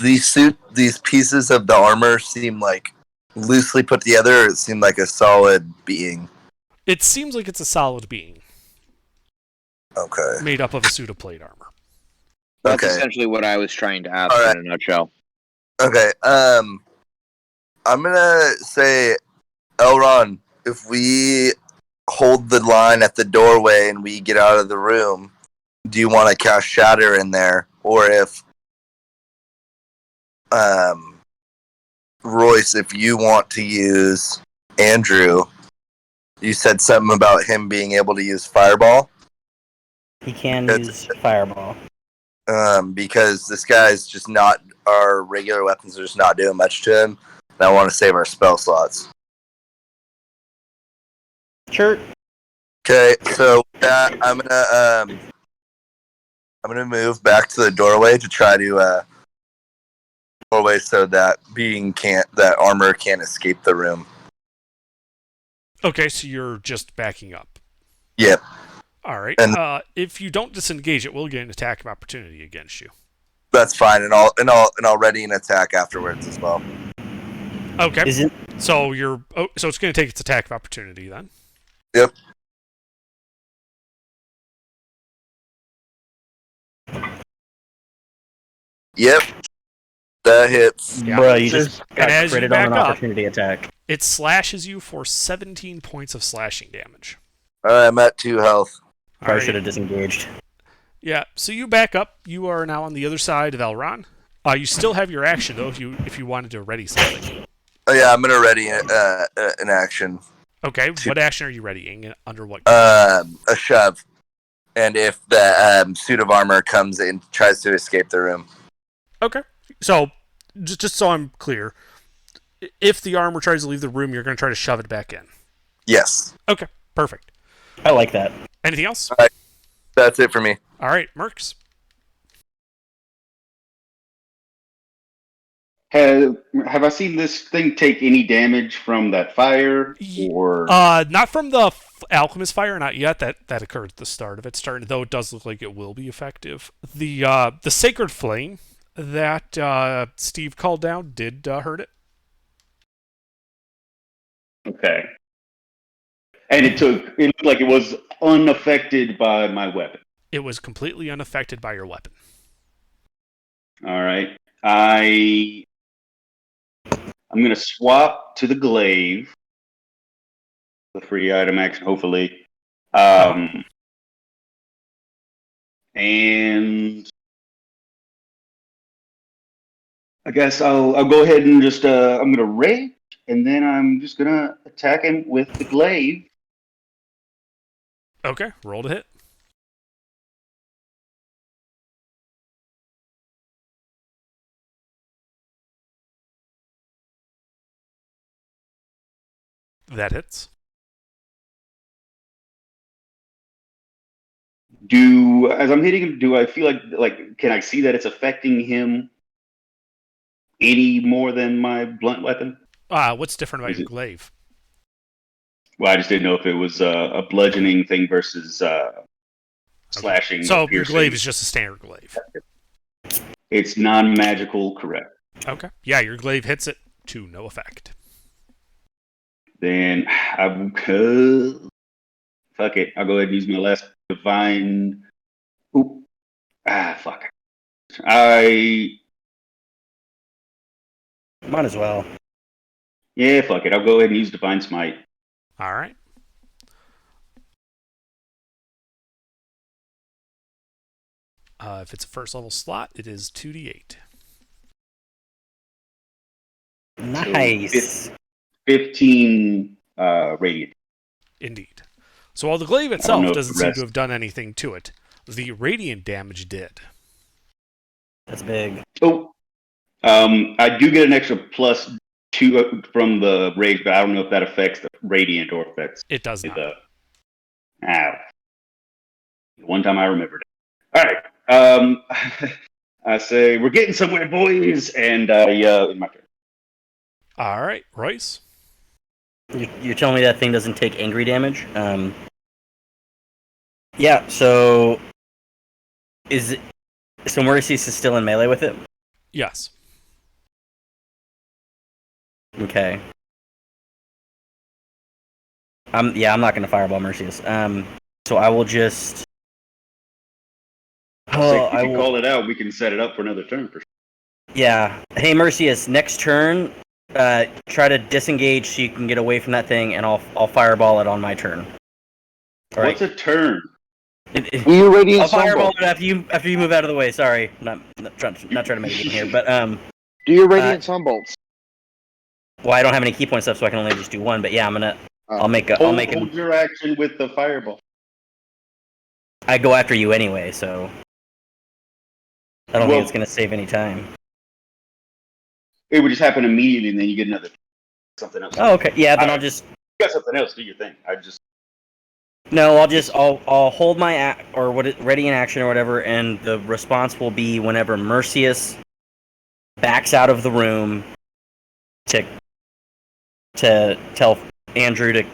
these pieces of the armor seem like loosely put together, or it seemed like a solid being. It seems like it's a solid being Okay. made up of a suit of plate armor. That's Okay. essentially what I was trying to ask All right. in a nutshell. Okay. I'm gonna say, Elron, if we hold the line at the doorway and we get out of the room, do you want to cast Shatter in there, or if Royce, if you want to use Andrew, you said something about him being able to use Fireball. He can That's- use Fireball. Because this guy's just not, our regular weapons are just not doing much to him, and I want to save our spell slots. Sure. Okay, so that I'm gonna move back to the doorway to try to doorway so that that armor can't escape the room. Okay, so you're just backing up. Yep. All right. And if you don't disengage, it will get an attack of opportunity against you. that's fine, and I'll ready an attack afterwards as well. Okay. Is it? So so it's going to take its attack of opportunity then. Yep. Yep. That hits. Yeah. Bruh, you just got And as you critted on back an up, opportunity attack. it slashes you for 17 points of slashing damage. I'm at 2 health. All Probably right. should have disengaged. Yeah. So you back up. You are now on the other side of Elron. You still have your action though, if you wanted to ready something. Oh yeah, I'm gonna ready an action. Okay. What action are you readying? Under what? A shove. And if the suit of armor comes in, tries to escape the room. Okay. So, just so I'm clear, if the armor tries to leave the room, you're going to try to shove it back in. Yes. Okay. Perfect. I like that. Anything else? All right. That's it for me. All right, Mercs. Have I seen this thing take any damage from that fire, or Not from the alchemist fire, not yet. That occurred at the start of its turn, though it does look like it will be effective. The sacred flame that Steve called down did hurt it. okay? And it looked like it was unaffected by my weapon. It was completely unaffected by your weapon. All right, I'm gonna swap to the glaive, the free item action, hopefully. And I guess I'll go ahead and just I'm gonna rage, and then I'm just gonna attack him with the glaive. Okay, roll to hit. That hits. As I'm hitting him, do I feel like can I see that it's affecting him any more than my blunt weapon? What's different about Is your it- glaive? Well, I just didn't know if it was a bludgeoning thing versus slashing. So or your piercing. glaive is just a standard glaive. It's non-magical, correct? Okay. Yeah, your glaive hits it to no effect. Then fuck it. I'll go ahead and use my last divine. Oop. Fuck. Might as well. Yeah, fuck it. I'll go ahead and use divine smite. All right. If it's a first level slot, it is 2d8. Nice. 15 radiant. Indeed. So while the glaive know itself if doesn't the seem rest- to have done anything to it, the radiant damage did. That's big. Oh, I do get an extra +2 from the rage, but I don't know if that affects the radiant or affects It does not. the. Ow. One time I remembered it. All right. I say we're getting somewhere, boys, and in my turn. All right, Royce. You're telling me that thing doesn't take angry damage? Yeah. So Mercy's is still in melee with it? Yes. Okay. I'm not gonna fireball Mercius. So I will just. If you call it out, we can set it up for another turn. Yeah. Hey, Mercius. Next turn, try to disengage so you can get away from that thing, and I'll fireball it on my turn. All right. What's a turn? Do you radiant I'll fireball sunbolt? it after you move out of the way. Sorry, not trying to make it here, but Do your radiant sunbolts? well, I don't have any key points up, so I can only just do one. But yeah, I'll make Hold your action with the fireball. I go after you anyway, so I don't think it's gonna save any time. It would just happen immediately, and then you get another something else. Oh, okay. Yeah, then I'll just. You got something else. Do your thing. No, I'll hold my ready in action or whatever, and the response will be whenever Mercius backs out of the room to tell Andrew to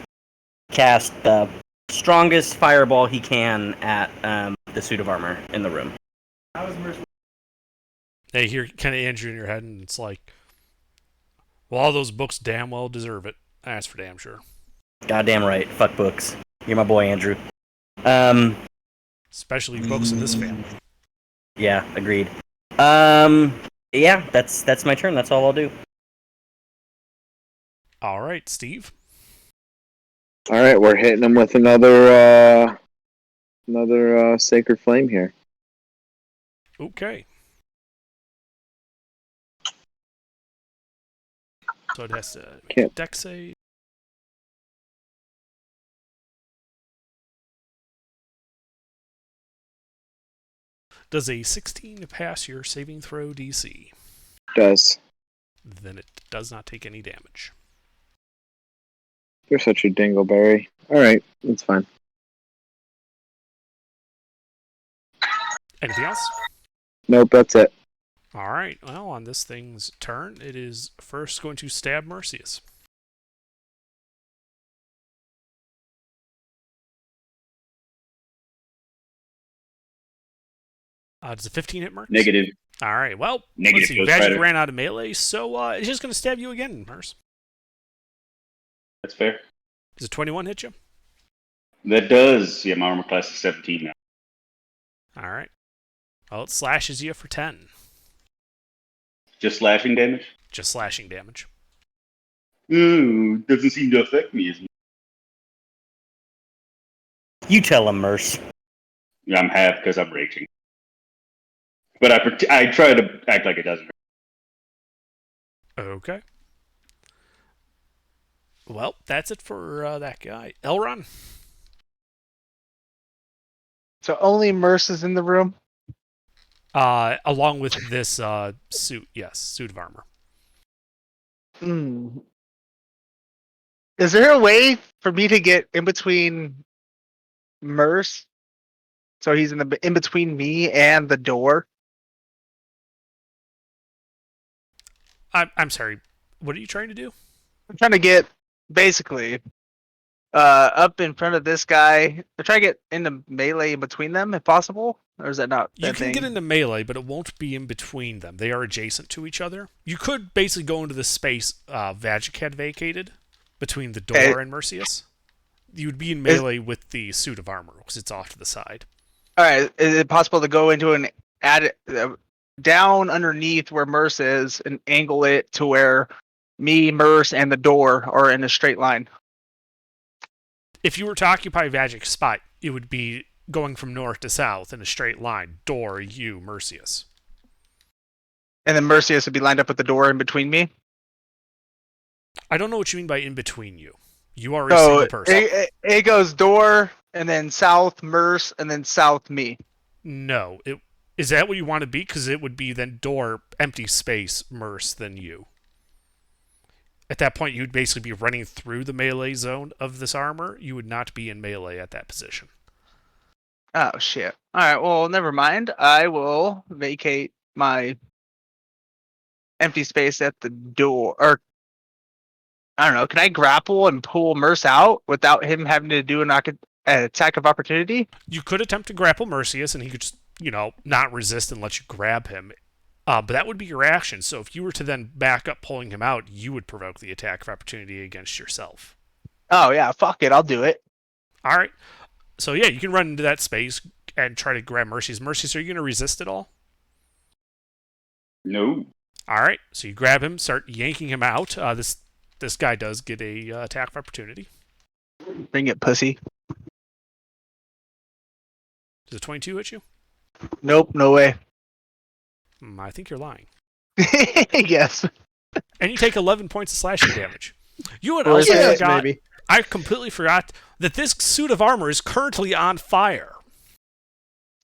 cast the strongest fireball he can at the suit of armor in the room. How is Mercy? They hear kind of Andrew in your head, and it's like, well, all those books damn well deserve it. That's for damn sure. Goddamn right. Fuck books. You're my boy, Andrew. Especially books in this family. Yeah, agreed. Yeah, that's my turn. That's all I'll do. All right, Steve. All right, we're hitting him with another sacred flame here. Okay. So it has to make a dex save. Does a 16 pass your saving throw DC? Does. Then it does not take any damage. You're such a dingleberry. All right, that's fine. Anything else? Nope, that's it. All right. Well, on this thing's turn, it is first going to stab Mercius. Does a 15 hit, Merc? Negative. All right. Well, Negative, let's see. Ghost Magic Rider. ran out of melee, so it's just going to stab you again, Merc. That's fair. Does a 21 hit you? That does. Yeah, my armor class is 17 now. All right. Well, it slashes you for 10. Just slashing damage? Just slashing damage. Ooh, doesn't seem to affect me as much. You tell him, Merce. I'm half because I'm raging. But I try to act like it doesn't hurt. Okay. Well, that's it for that guy. Elron? So only Merce is in the room? Along with this suit, yes, suit of armor. Hmm. Is there a way for me to get in between Merce? So he's in between me and the door? I'm sorry. What are you trying to do? I'm trying to get, basically, up in front of this guy. I'm trying to get into melee in between them, if possible. Or is that not that You can thing? get into melee, but it won't be in between them. They are adjacent to each other. You could basically go into the space Vagic had vacated between the door and Mercius. You would be in melee with the suit of armor because it's off to the side. All right. Is it possible to go into an down underneath where Merce is and angle it to where me, Merce, and the door are in a straight line? If you were to occupy Vagic's spot, it would be going from north to south in a straight line. Door, you, Mercius. And then Mercius would be lined up with the door in between me? I don't know what you mean by in between you. You are a single person. It goes door, and then south, Merce, and then south, me. No. Is that what you want to be? Because it would be then door, empty space, Merce, then you. At that point, you'd basically be running through the melee zone of this armor. You would not be in melee at that position. Oh, shit. Alright, well, never mind. I will vacate my empty space at the door. Or, I don't know, can I grapple and pull Merce out without him having to do an attack of opportunity? You could attempt to grapple Mercius, and he could just, not resist and let you grab him. But that would be your action. So if you were to then back up pulling him out, you would provoke the attack of opportunity against yourself. Oh, yeah, fuck it. I'll do it. All right. So, yeah, you can run into that space and try to grab Mercius. Mercius, are you going to resist at all? No. All right. So you grab him, start yanking him out. This guy does get a attack of opportunity. Bring it, pussy. Does a 22 hit you? Nope, no way. I think you're lying. Yes. And you take 11 points of slashing damage. You had also forgot. Maybe. I completely forgot that this suit of armor is currently on fire.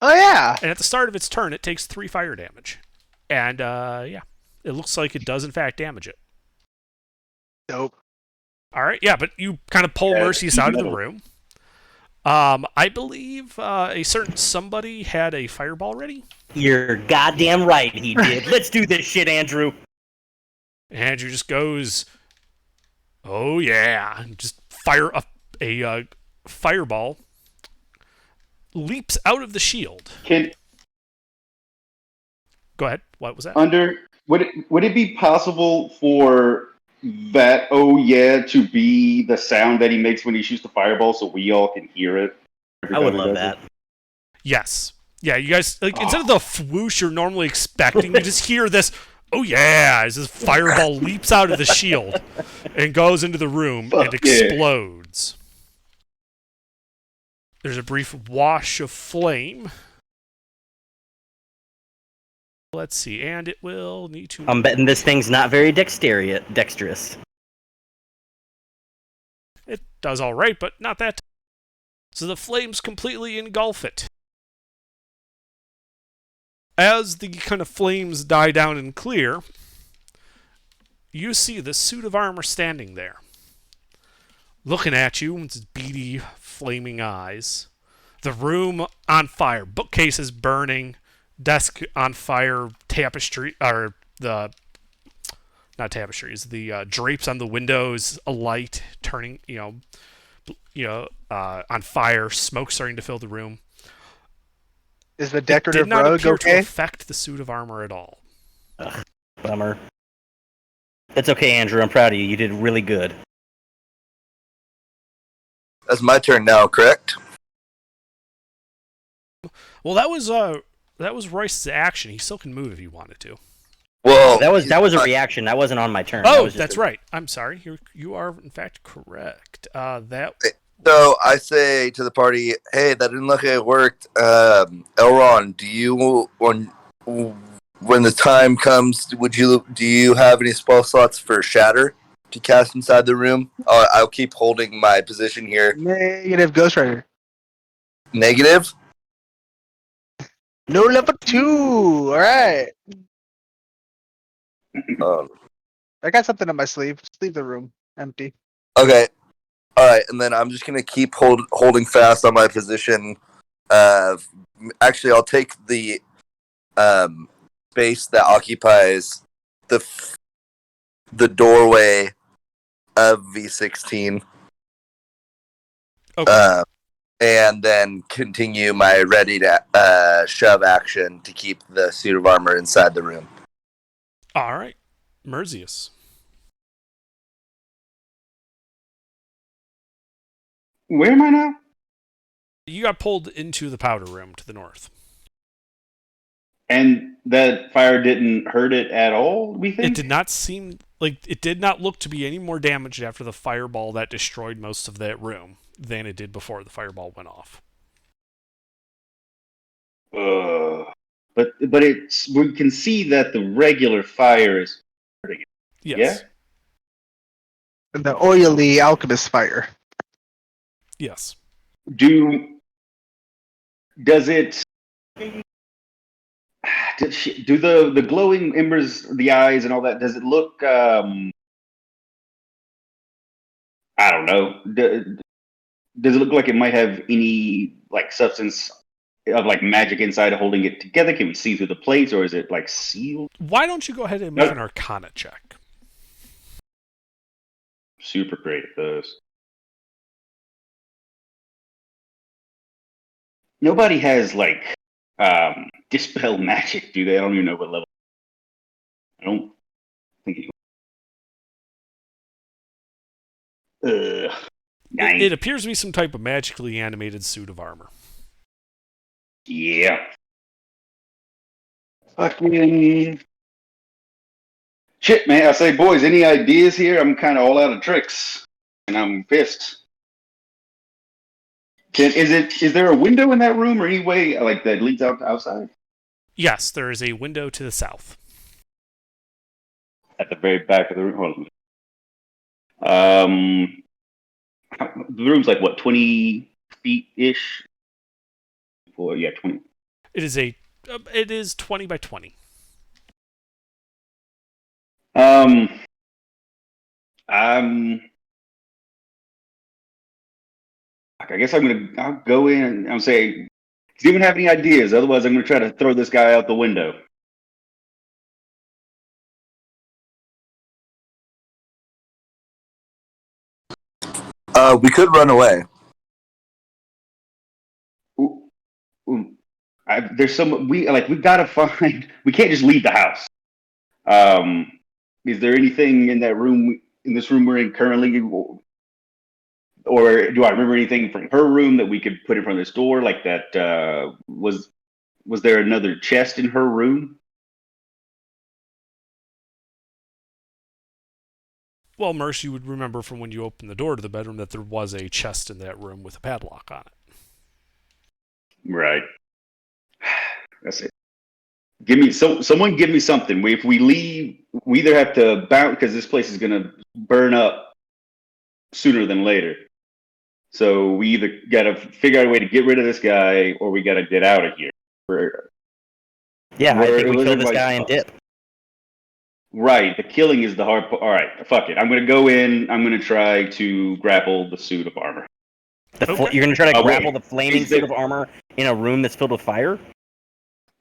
Oh, yeah. And at the start of its turn, it takes 3 fire damage. And, yeah, it looks like it does, in fact, damage it. Nope. All right, yeah, but you kind of pull Mercius out of the room. I believe a certain somebody had a fireball ready. You're goddamn right he did. Let's do this shit, Andrew. Andrew just goes, oh yeah, just fire up a fireball. Leaps out of the shield. Can Go ahead. What was that? would it be possible for that oh yeah to be the sound that he makes when he shoots the fireball, so we all can hear it? I would love that. Yes. Yeah, you guys, like, instead of the whoosh you're normally expecting, you just hear this, oh yeah, as this fireball leaps out of the shield and goes into the room and explodes. There's a brief wash of flame. Let's see, and it will need to... I'm betting this thing's not very dexterous. It does all right, but not that. So the flames completely engulf it. As the kind of flames die down and clear, you see the suit of armor standing there, looking at you with its beady, flaming eyes. The room on fire, bookcases burning, desk on fire, tapestry, or the... not tapestries, the drapes on the windows alight, turning, on fire, smoke starting to fill the room. Is the decorative It did not rug appear okay? to affect the suit of armor at all. Ugh, bummer. It's okay, Andrew. I'm proud of you. You did really good. That's my turn now, correct? Well, that was Royce's action. He still can move if he wanted to. Well, That was a reaction. That wasn't on my turn. Oh, was just that's right. I'm sorry. You are in fact correct. So I say to the party, "Hey, that didn't look like it worked." Elron, do you when the time comes, do you have any spell slots for Shatter to cast inside the room? I'll keep holding my position here. Negative Ghost Rider. Negative. No level 2. All right. I got something in my sleeve. Just leave the room empty. Okay. All right, and then I'm just gonna keep holding fast on my position. Actually, I'll take the space that occupies the doorway of V16. Okay. And then continue my ready to shove action to keep the suit of armor inside the room. All right, Merzius. Where am I now? You got pulled into the powder room to the north. And that fire didn't hurt it at all, we think? It did not seem like it did not look to be any more damaged after the fireball that destroyed most of that room than it did before the fireball went off. But we can see that the regular fire is hurting it. Yes. And the oily alchemist fire. Yes. Does it? Do the glowing embers, the eyes, and all that? Does it look? I don't know. Does it look like it might have any like substance of like magic inside holding it together? Can we see through the plates, or is it like sealed? Why don't you go ahead and make an Arcana check? Super great at those. Nobody has like dispel magic, do they? I don't even know what level. I don't think it. It appears to be some type of magically animated suit of armor. Yeah. Fucking shit, man. I say, boys, any ideas here? I'm kind of all out of tricks, and I'm pissed. Is there a window in that room, or any way like that leads out to outside? Yes, there is a window to the south. At the very back of the room. Hold on. The room's like what, 20 feet ish? Or yeah, 20. It is 20 by 20. I'm I guess I'll go in and I'll say, does anyone have any ideas? Otherwise, I'm gonna try to throw this guy out the window. We could run away. Ooh, ooh. There's we've got to find. We can't just leave the house. Is there anything in that room, in this room we're in currently, or do I remember anything from her room that we could put in front of this door? Like that, was there another chest in her room? Well, Merce, you would remember from when you opened the door to the bedroom that there was a chest in that room with a padlock on it. Right. That's it. Someone give me something. If we leave, we either have to bounce because this place is gonna burn up sooner than later. So we either gotta figure out a way to get rid of this guy, or we gotta get out of here. Yeah, I think we kill this guy and dip. Right, the killing is the hard part. All right, fuck it. I'm gonna go in. I'm gonna try to grapple the suit of armor. You're gonna try to grapple wait. the flaming suit of armor in a room that's filled with fire?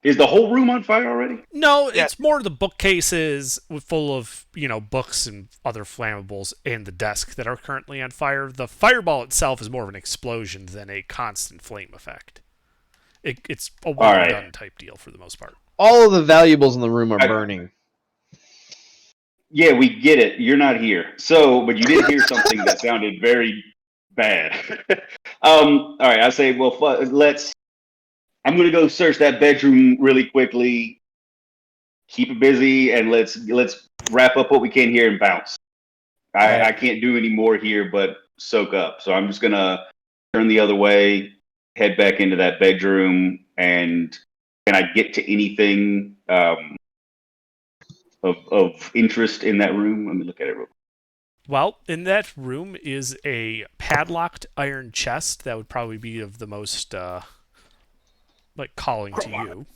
Is the whole room on fire already? No, it's more the bookcases full of, books and other flammables and the desk that are currently on fire. The fireball itself is more of an explosion than a constant flame effect. It's a well-done type deal for the most part. All of the valuables in the room are burning. Yeah, we get it. You're not here. But you did hear something that sounded very bad. All right, I say, well, I'm going to go search that bedroom really quickly, keep it busy, and let's wrap up what we can here and bounce. I can't do any more here but soak up. So I'm just going to turn the other way, head back into that bedroom, and can I get to anything of interest in that room? Let me look at it real quick. Well, in that room is a padlocked iron chest that would probably be of the most calling to you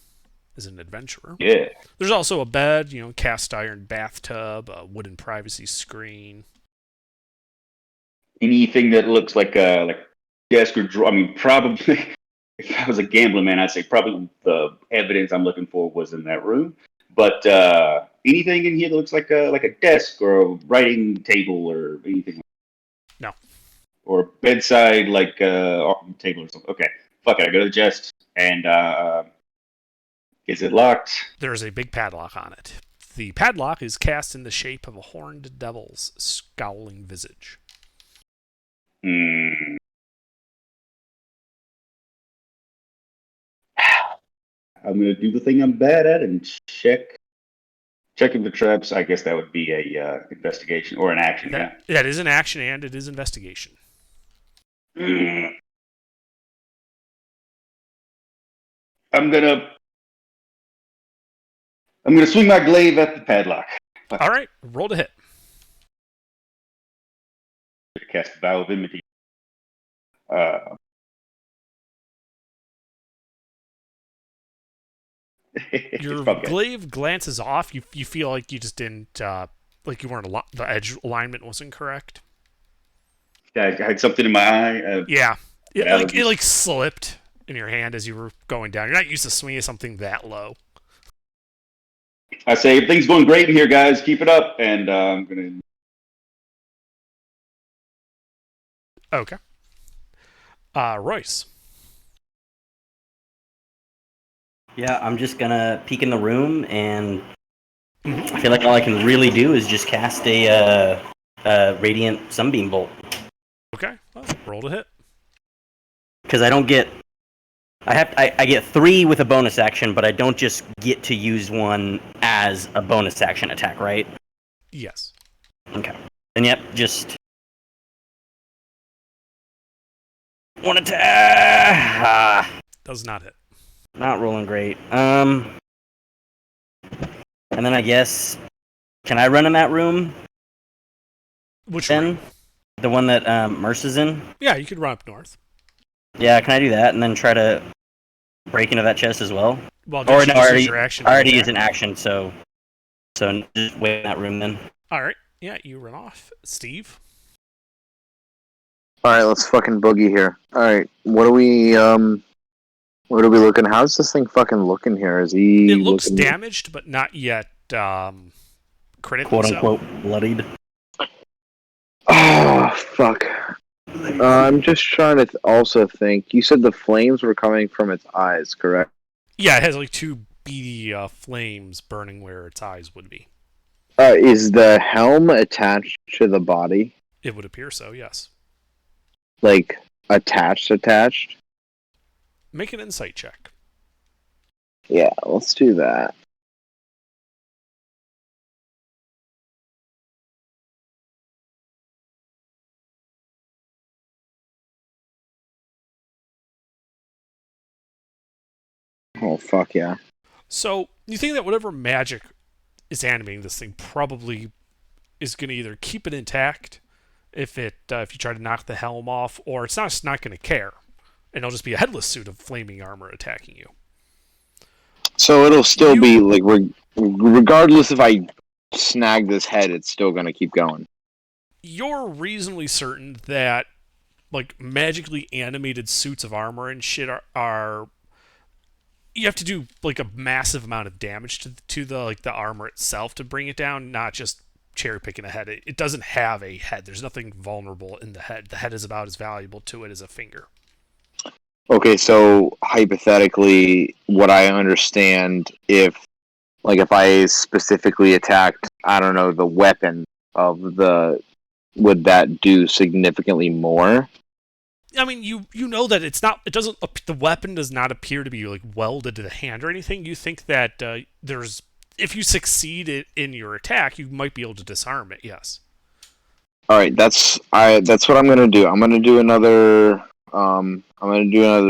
as an adventurer. Yeah. There's also a bed, cast iron bathtub, a wooden privacy screen. Anything that looks like a desk or drawer. I mean, probably if I was a gambling man, I'd say probably the evidence I'm looking for was in that room. But anything in here that looks like a desk or a writing table or anything? No. Or bedside table or something. Okay, fuck it. I go to the chest and is it locked? There is a big padlock on it. The padlock is cast in the shape of a horned devil's scowling visage. I'm gonna do the thing I'm bad at and checking the traps. I guess that would be a investigation or an action. That is an action and it is investigation. I'm gonna swing my glaive at the padlock. All right, roll to hit. Cast Vow of Enmity. Your glaive glances off. You feel like you just didn't, like you weren't the edge alignment wasn't correct. Yeah, I had something in my eye. Yeah, it slipped in your hand as you were going down. You're not used to swinging something that low. I say, everything's going great in here, guys. Keep it up, and I'm gonna. Okay. Royce. Yeah, I'm just gonna peek in the room, and I feel like all I can really do is just cast a radiant sunbeam bolt. Okay, well, roll to hit. Because I don't get, I get 3 with a bonus action, but I don't just get to use one as a bonus action attack, right? Yes. Okay. And yep, just one attack. Does not hit. Not rolling great. And then I guess, can I run in that room? Which then? room? The one that Merce is in? Yeah, you could run up north. Yeah, can I do that and then try to break into that chest as well? Well, or no, I already used an action, so just wait in that room then. All right. Yeah, you run off. Steve? Alright, let's fucking boogie here. Alright, what are we looking? How's this thing fucking looking here? Is he It looks looking... damaged, but not yet critically Quote so. unquote bloodied. Oh, fuck. I'm just trying to also think. You said the flames were coming from its eyes, correct? Yeah, it has like two beady flames burning where its eyes would be. Is the helm attached to the body? It would appear so, yes. Like, attached? Make an insight check. Yeah, let's do that. Oh, fuck yeah. So, you think that whatever magic is animating this thing probably is going to either keep it intact if you try to knock the helm off, or it's just not going to care, and it'll just be a headless suit of flaming armor attacking you. So it'll still be, like, regardless if I snag this head, it's still gonna keep going. You're reasonably certain that, like, magically animated suits of armor and shit are you have to do like a massive amount of damage to the like the armor itself to bring it down, not just cherry picking a head. It doesn't have a head. There's nothing vulnerable in the head. The head is about as valuable to it as a finger. Okay, so hypothetically, what I understand, if I specifically attacked, I don't know, the weapon of would that do significantly more? I mean, you know that it's not. It doesn't. The weapon does not appear to be like welded to the hand or anything. You think that if you succeed in your attack, you might be able to disarm it. Yes. All right, that's what I'm gonna do. I'm gonna do another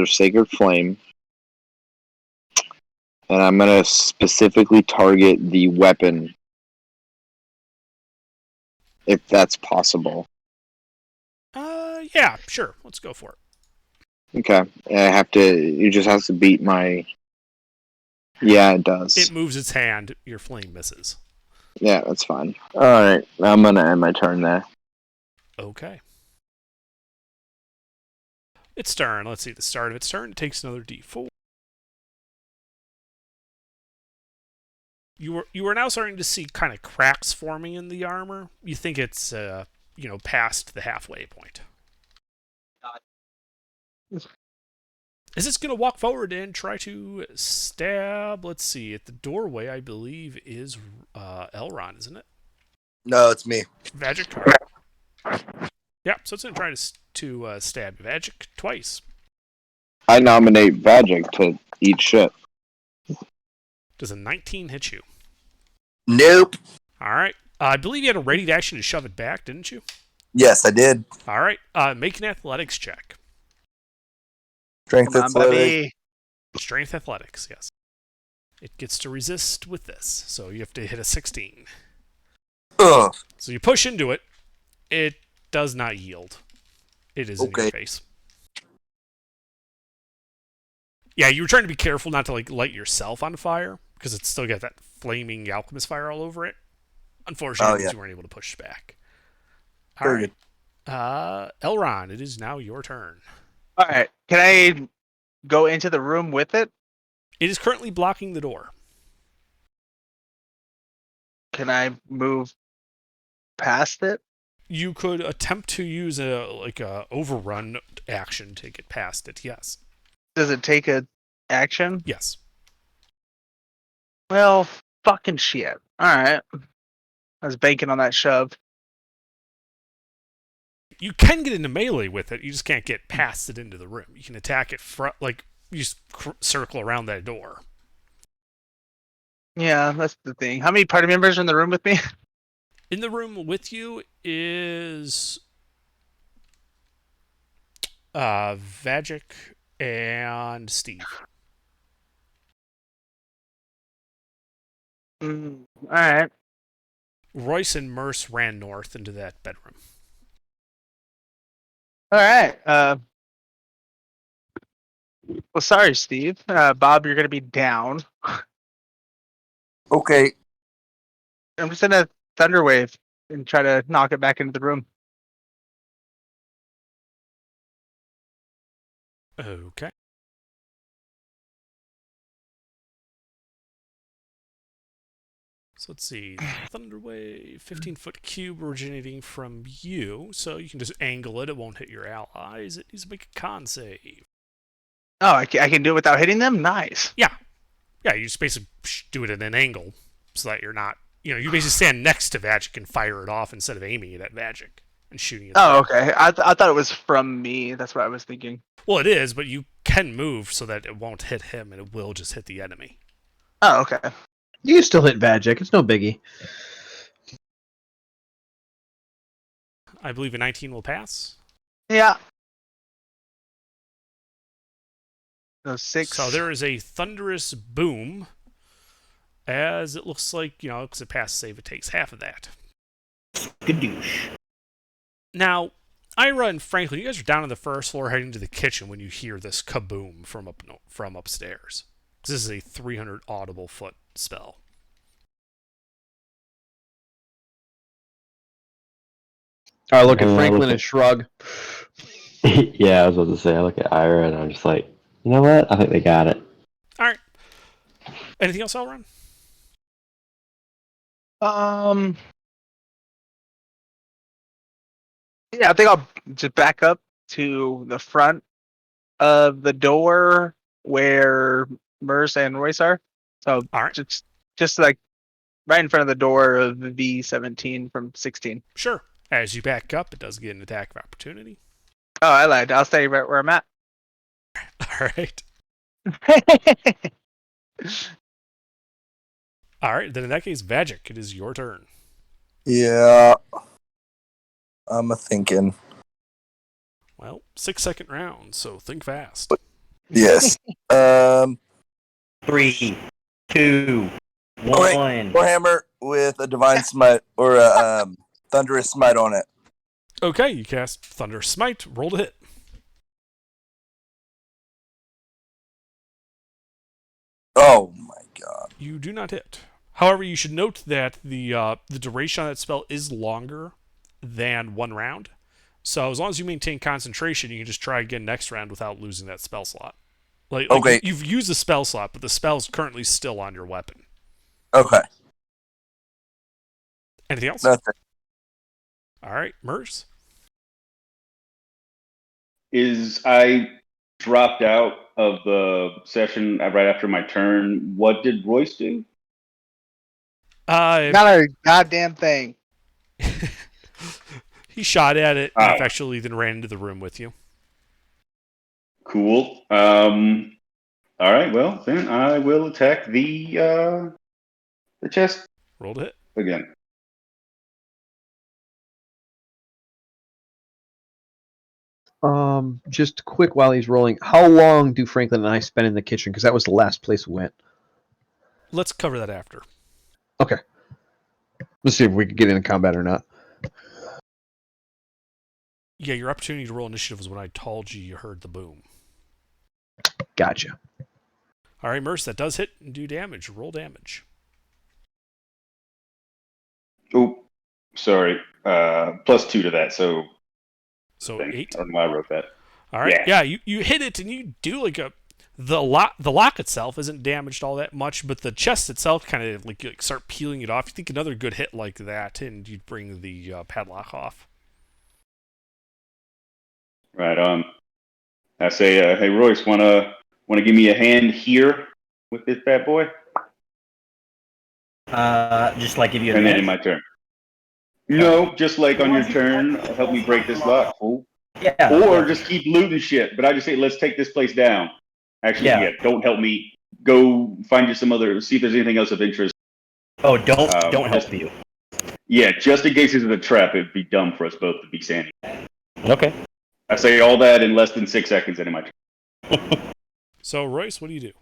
Sacred Flame, and I'm gonna specifically target the weapon, if that's possible. Yeah, sure. Let's go for it. Okay, it just has to beat my... Yeah, it does. It moves its hand. Your flame misses. Yeah, that's fine. Alright, I'm gonna end my turn there. Okay. Its turn. Let's see. The start of its turn. It takes another d4. You are now starting to see kind of cracks forming in the armor. You think it's past the halfway point. Is this going to walk forward and try to stab? Let's see. At the doorway, I believe, is Elron, isn't it? No, it's me. Vagic. Yeah, so it's going to try to stab Vagic twice. I nominate Vagic to eat shit. Does a 19 hit you? Nope. All right. I believe you had a ready action to shove it back, didn't you? Yes, I did. All right. Make an athletics check. Strength athletics. Strength athletics, yes. It gets to resist with this, so you have to hit a 16. Ugh. So you push into it. It does not yield. It is in your face. Yeah, you were trying to be careful not to light yourself on fire, because it's still got that flaming alchemist fire all over it. Unfortunately, you weren't able to push back. All right. Elron, it is now your turn. All right. Can I go into the room with it? It is currently blocking the door. Can I move past it? You could attempt to use a overrun action to get past it. Yes. Does it take a action? Yes. Well, fucking shit. All right. I was banking on that shove. You can get into melee with it. You just can't get past it into the room. You can attack it you just circle around that door. Yeah, that's the thing. How many party members are in the room with me? In the room with you is Vagic and Steve. All right. Royce and Merce ran north into that bedroom. All right. Well, sorry, Steve. Bob, you're going to be down. Okay. I'm just in a thunder wave and try to knock it back into the room. Okay. So let's see. Thunderwave, 15-foot cube originating from you. So you can just angle it. It won't hit your allies. It needs to make a con save. Oh, I can do it without hitting them? Nice. Yeah. Yeah, you just basically do it at an angle so that you're not... you basically stand next to Magic and fire it off instead of aiming it at Magic and shooting it. Oh, okay. I thought it was from me. That's what I was thinking. Well, it is, but you can move so that it won't hit him and it will just hit the enemy. Oh, okay. You can still hit Vagic. It's no biggie. I believe a 19 will pass. Yeah. So 6. So there is a thunderous boom. As it looks like, because it passed save, it takes half of that. Gadoosh. Now, Ira and Franklin, you guys are down on the first floor heading to the kitchen when you hear this kaboom from upstairs. This is a 300 audible foot spell. I look at I Franklin look and at- shrug. Yeah, I was about to say, I look at Ira and I'm just like, you know what? I think they got it. All right. Anything else, Elron? Yeah, I think I'll just back up to the front of the door where Merce and Royce are. So All right. just like right in front of the door of the V17 from 16. Sure. As you back up, it does get an attack of opportunity. Oh, I lied. I'll stay right where I'm at. All right. All right. Then in that case, Vagic, it is your turn. Yeah. I'm a thinking. Well, 6-second round, so think fast. Yes. 3, 2, 1. Warhammer with a divine smite or a thunderous smite on it. Okay, you cast Thunder Smite. Roll to hit. Oh my god. You do not hit. However, you should note that the duration on that spell is longer than 1 round. So as long as you maintain concentration, you can just try again next round without losing that spell slot. Like Okay. you've used the spell slot, but the spell is currently still on your weapon. Okay. Anything else? That's it. All right, Merce. I dropped out of the session right after my turn. What did Royce do? Not a goddamn thing. He shot at it Oh. ineffectually, then ran into the room with you. Cool. All right. Well, then I will attack the chest Roll to hit. again. Just quick while he's rolling. How long do Franklin and I spend in the kitchen? Because that was the last place we went. Let's cover that after. Okay. Let's see if we can get into combat or not. Yeah, your opportunity to roll initiative was when I told you heard the boom. Gotcha. All right, Merce, that does hit and do damage. Roll damage. Oh, sorry. +2 to that. So So I 8. don't know why I wrote that. All right. Yeah. Yeah, you hit it and you do like the lock itself isn't damaged all that much, but the chest itself kind of like you start peeling it off. You think another good hit like that, and you'd bring the padlock off. Right on. I say, hey Royce, wanna give me a hand here with this bad boy? Just like give you a And then minute. in my turn. No, just like on your turn, help me break this lock, fool. Yeah. Or just keep looting shit. But I just say, let's take this place down. Actually, Yeah. yeah, don't help me. Go find you some other. See if there's anything else of interest. Oh, don't help just- you. Yeah, just in case this is a trap, it'd be dumb for us both to be standing. Okay. I say all that in less than 6 seconds, and in my turn. So Royce, what do you do?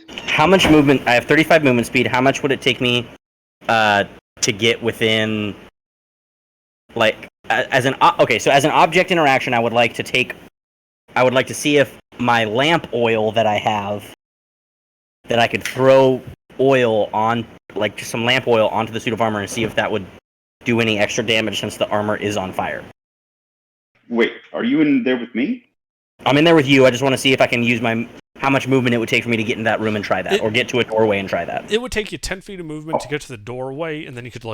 How much movement? I have 35 movement speed. How much would it take me to get within, like, as an object interaction? I would like to see if my lamp oil that I have, that I could throw oil on, like just some lamp oil onto the suit of armor and see if that would do any extra damage since the armor is on fire. Wait, are you in there with me? I'm in there with you. I just want to see if I can use how much movement it would take for me to get in that room and try that, or get to a doorway and try that. It would take you 10 feet of movement to get to the doorway, and then you could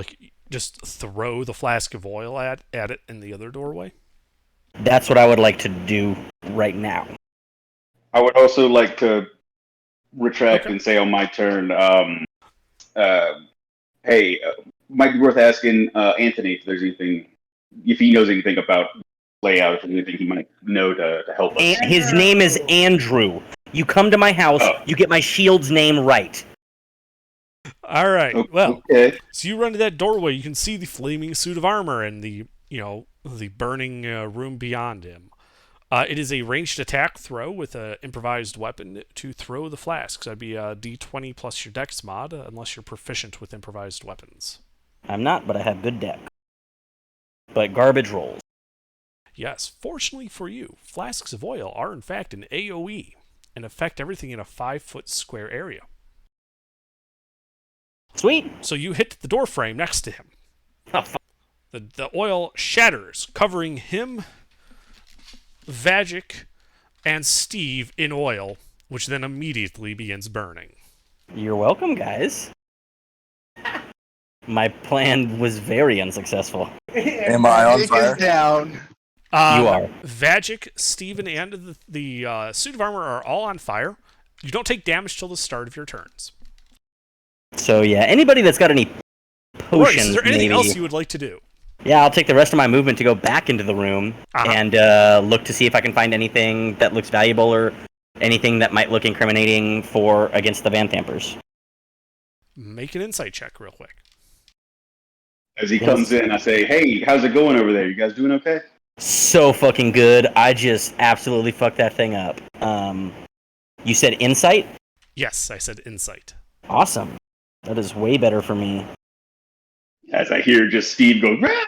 just throw the flask of oil at it in the other doorway. That's what I would like to do right now. I would also like to retract and say on my turn, hey, might be worth asking Anthony if he knows anything about layout, if there's anything he might know to help us. His name is Andrew. You come to my house, you get my shield's name right. All right. Well, okay. So you run to that doorway. You can see the flaming suit of armor and the burning room beyond him. It is a ranged attack throw with an improvised weapon to throw the flasks. That'd be a D20 plus your dex mod, unless you're proficient with improvised weapons. I'm not, but I have good deck. But garbage rolls. Yes, fortunately for you, flasks of oil are in fact an AoE and affect everything in a 5-foot square area. Sweet. So you hit the door frame next to him. Oh, fuck. The oil shatters, covering him, Vagic, and Steve in oil, which then immediately begins burning. You're welcome, guys. My plan was very unsuccessful. Am I on fire? Down. You are. Vagic, Steven, and the suit of armor are all on fire. You don't take damage till the start of your turns. So yeah, anybody that's got any potions, Royce, is there anything maybe... else you would like to do? Yeah, I'll take the rest of my movement to go back into the room and look to see if I can find anything that looks valuable or anything that might look incriminating against the Van Thampers. Make an insight check real quick. As he comes in, I say, hey, how's it going over there? You guys doing okay? So fucking good. I just absolutely fucked that thing up. You said insight? Yes, I said insight. Awesome. That is way better for me. As I hear just Steve go, Rah!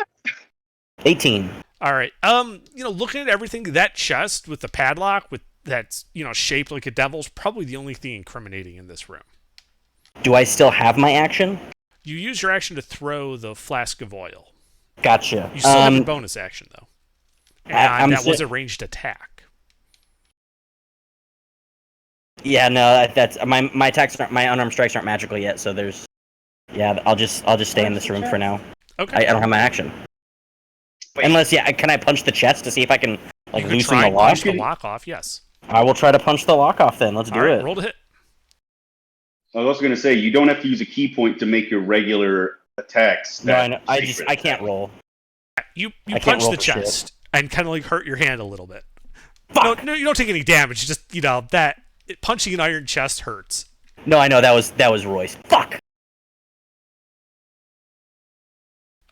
18. All right. Looking at everything, that chest with the padlock that's shaped like a devil's probably the only thing incriminating in this room. Do I still have my action? You use your action to throw the flask of oil. Gotcha. You still have your bonus action though, and that was a ranged attack. Yeah, no, that's my attacks my unarmed strikes aren't magical yet, so there's. Yeah, I'll just stay in this room for now. Okay. I don't have my action. Unless, can I punch the chest to see if I can loosen the lock? Punch the lock off. Yes. I will try to punch the lock off then. Let's do it. Roll to hit. I was also going to say, you don't have to use a key point to make your regular attacks. No, I know. I can't roll. You punch the chest and kind of hurt your hand a little bit. Fuck. No, you don't take any damage. Just punching an iron chest hurts. No, I know that was Royce. Fuck.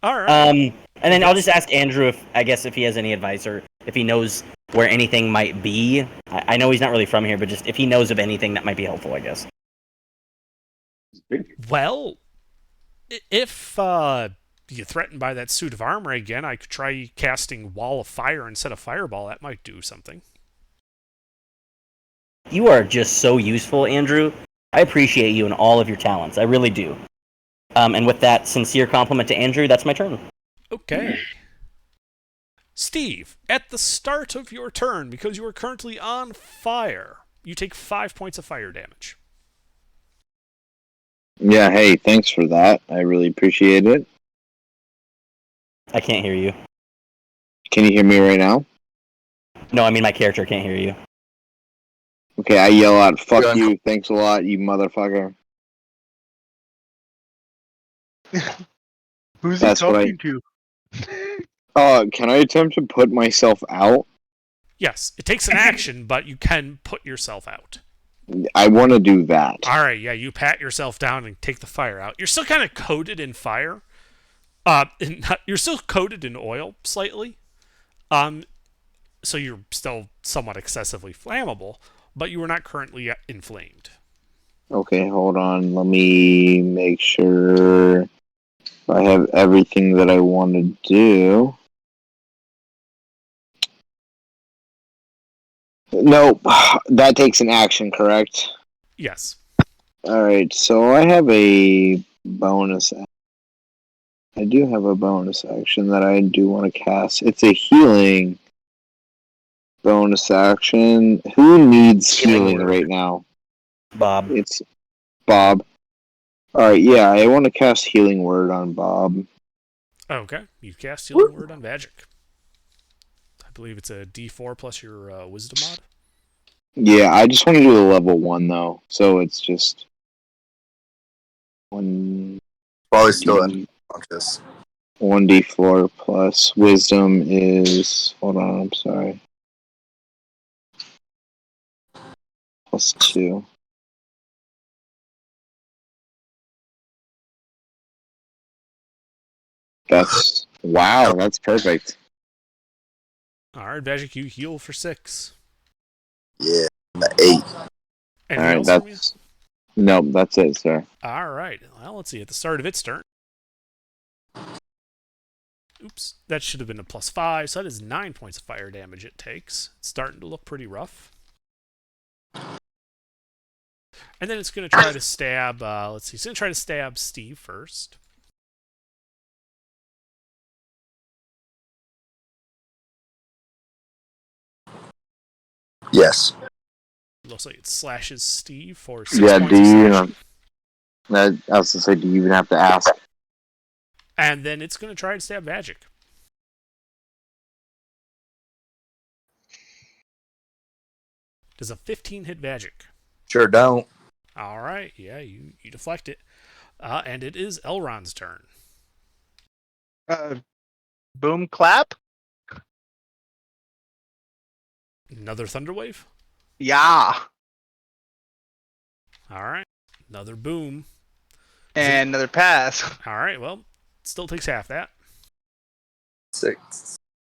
All right. And then I'll just ask Andrew if he has any advice or if he knows where anything might be. I know he's not really from here, but just if he knows of anything that might be helpful, I guess. Well, if you're threatened by that suit of armor again, I could try casting Wall of Fire instead of Fireball. That might do something. You are just so useful, Andrew. I appreciate you and all of your talents. I really do. And with that sincere compliment to Andrew, that's my turn. Okay. Steve, at the start of your turn, because you are currently on fire, you take 5 points of fire damage. Yeah, hey, thanks for that. I really appreciate it. I can't hear you. Can you hear me right now? No, I mean my character can't hear you. Okay, I yell out, fuck you, thanks a lot, you motherfucker. Who's That's he talking to? Can I attempt to put myself out? Yes, it takes an action, but you can put yourself out. I want to do that. All right, yeah, you pat yourself down and take the fire out. You're still kind of coated in fire. You're still coated in oil slightly. So you're still somewhat excessively flammable, but you are not currently inflamed. Okay, hold on. Let me make sure I have everything that I want to do. Nope, that takes an action, correct? Yes. Alright, so I have a bonus. I do have a bonus action that I do want to cast. It's a healing. Bonus action. Who needs Healing healing word. right now? Bob. It's Bob. Alright, yeah, I want to cast Healing Word on Bob. Okay, you cast Healing Word on Magic. I believe it's a D4 plus your Wisdom mod. Yeah, I just want to do a level 1, though. So it's just... 1... Probably still unconscious. 1d4 plus Wisdom is... Hold on, I'm sorry. Plus 2. That's... Wow, that's perfect. Alright, Magic, you heal for 6. Yeah, I'm at 8. Anything Alright, else from you? that's... Nope, that's it, sir. Alright, well, let's see. At the start of its turn. Oops, that should have been a +5, so that is 9 points of fire damage it takes. It's starting to look pretty rough. And then it's going to try to stab, let's see, it's going to try to stab Steve first. Yes. Looks like it slashes Steve for 6 Yeah, points do of you... slashing. I was going to say, do you even have to ask? And then it's going to try to stab Magic. Does a 15 hit Magic? Sure don't. Alright, yeah, you deflect it. And it is Elrond's turn. Boom clap? Another Thunderwave? Yeah. Alright, another boom. And another pass. Alright, well, it still takes half that. 6.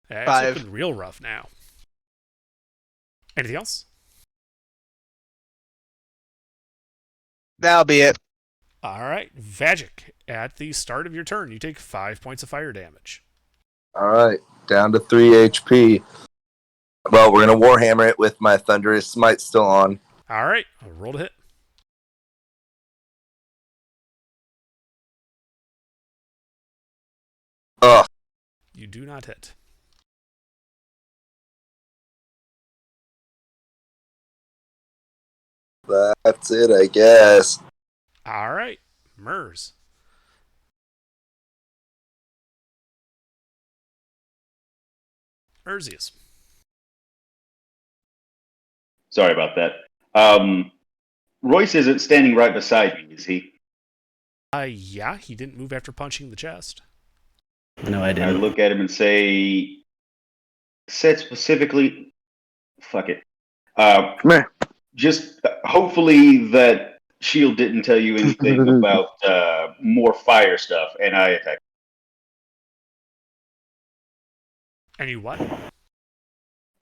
It's 5. looking real rough now. Anything else? That'll be it. Alright, Vagic. At the start of your turn, you take 5 points of fire damage. Alright, down to 3 HP. Well, we're going to Warhammer it with my Thunderous Smite still on. Alright, roll to hit. Ugh. You do not hit. That's it, I guess. Alright, Mers. Merzius. Sorry about that. Royce isn't standing right beside me, is he? Yeah, he didn't move after punching the chest. No, I I didn't. look at him and say, said specifically, fuck it. Come here. Just hopefully that Shield didn't tell you anything about more fire stuff, and I attack. And you what?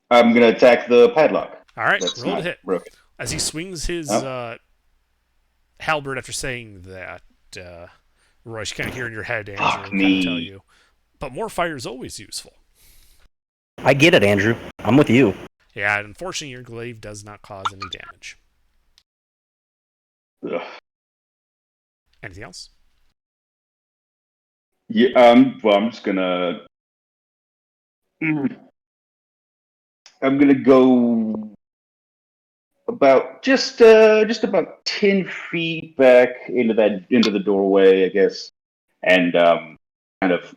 I'm gonna attack the padlock. Alright, That's roll to not hit. broken. As he swings his halberd after saying that, Royce, you kind of hear in your head, Andrew, Fuck kind of tell me. you. But more fire is always useful. I get it, Andrew. I'm with you. Yeah, unfortunately, your glaive does not cause any damage. Ugh. Anything else? Yeah. Well, I'm just gonna. I'm gonna go about just about 10 feet back into the doorway, I guess, and kind of